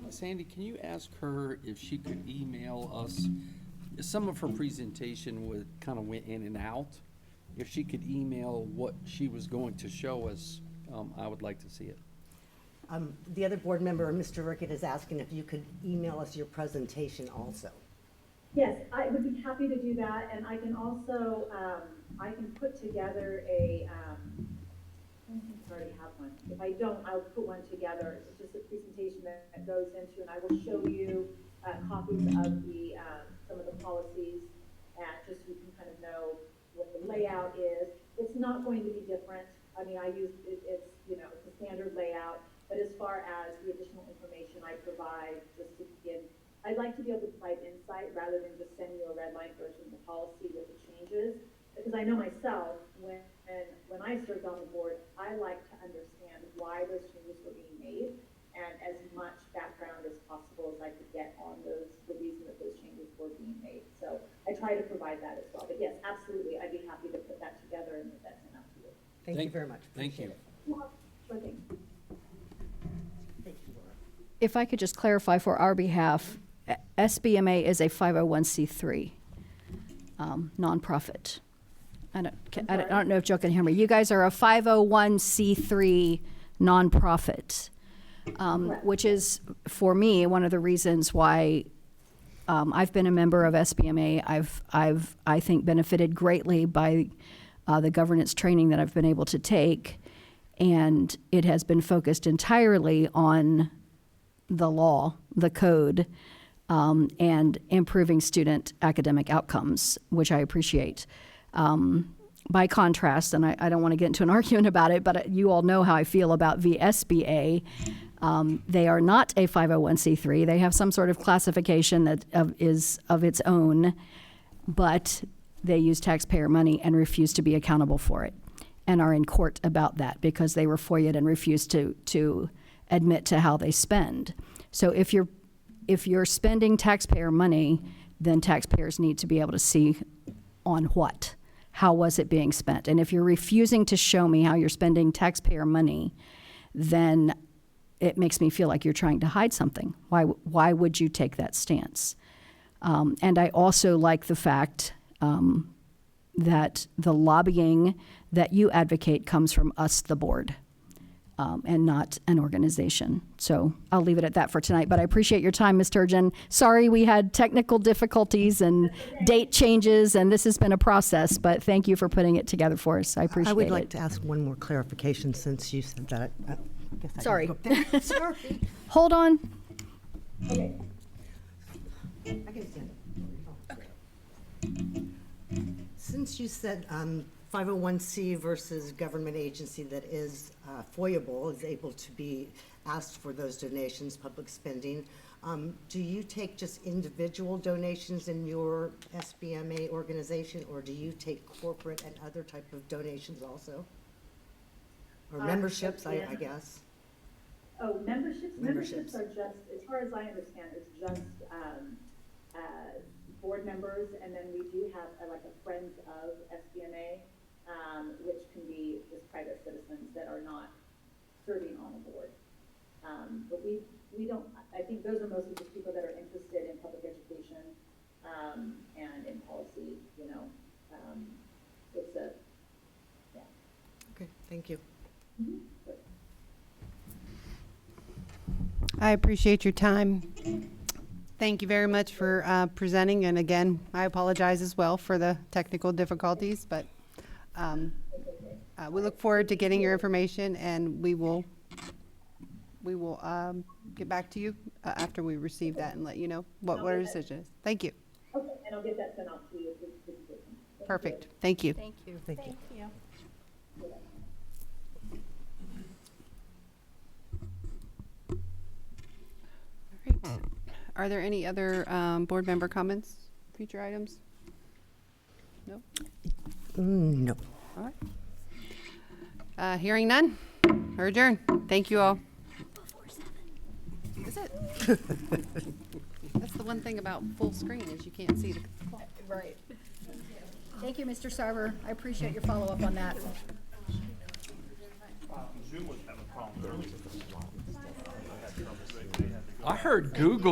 Sandy, can you ask her if she could email us? Some of her presentation kind of went in and out. If she could email what she was going to show us, I would like to see it. The other board member, Mr. Rickett, is asking if you could email us your presentation also. Yes, I would be happy to do that, and I can also, I can put together I think I already have one. If I don't, I'll put one together. It's just a presentation that goes into, and I will show you copies of the some of the policies, and just so you can kind of know what the layout is. It's not going to be different. I mean, I use it's, you know, it's a standard layout. But as far as the additional information I provide, just redlined version of the policy with the changes, because I know myself, when I served on the board, I like to understand why those changes were being made, and as much background as possible as I could get on the reason that those changes were being made. So I try to provide that as well. But yes, absolutely, I'd be happy to put that together and get that sent out to you. Thank you very much. Thank you. Appreciate it. Well, sure thing. Thank you, Laura. If I could just clarify for our behalf, SBMA is a 501c3 nonprofit. I don't know if Joe can hear me. You guys are a 501c3 nonprofit, which is, for me, one of the reasons why I've been a member of SBMA. I've I think, benefited greatly by the governance training that I've been able to take, and it has been focused entirely on the law, the code, and improving student academic outcomes, which I appreciate. By contrast, and I don't want to get into an argument about it, but you all know how I feel about VSBA. They are not a 501c3. They have some sort of classification that is of its own, but they use taxpayer money and refuse to be accountable for it, and are in court about that because they were FOIA'd and refused to admit to how they spend. So if you're spending taxpayer money, then taxpayers need to be able to see on what. How was it being spent? And if you're refusing to show me how you're spending taxpayer money, then it makes me feel like you're trying to hide something. Why would you take that stance? And I also like the fact that the lobbying that you advocate comes from us, the board, and not an organization. So I'll leave it at that for tonight, but I appreciate your time, Ms. Turgeon. Sorry we had technical difficulties and date changes, and this has been a process, but thank you for putting it together for us. I appreciate it. I would like to ask one more clarification since you said that. I guess I can Sorry. go up there. Sorry. Hold on. I can stand up. Since you said 501c versus government agency that is FOIAble, is able to be asked for those donations, public spending, do you take just individual donations in your SBMA organization, or do you take corporate and other type of donations also? Or memberships, I guess? Oh, memberships? Memberships. Memberships are just, as far as I understand, it's just board members, and then we do have like a Friends of SBMA, which can be just private citizens that are not serving on a board. But we don't, I think those are mostly just people that are interested in public education and in policy, you know. It's a, yeah. Okay, thank you. I appreciate your time. Thank you very much for presenting, and again, I apologize as well for the technical difficulties, but we look forward to getting your information, and we will get back to you after we receive that and let you know what our decision is. Thank you. Okay, and I'll get that sent out to you. Perfect. Thank you. Thank you. Thank you. All right. Are there any other board member comments, future items? No? No. All right. Hearing none, we're adjourned. Thank you all. Is it? That's the one thing about full screen is you can't see the clock. Right. Thank you, Mr. Sarver. I appreciate your follow-up on that. I heard Google.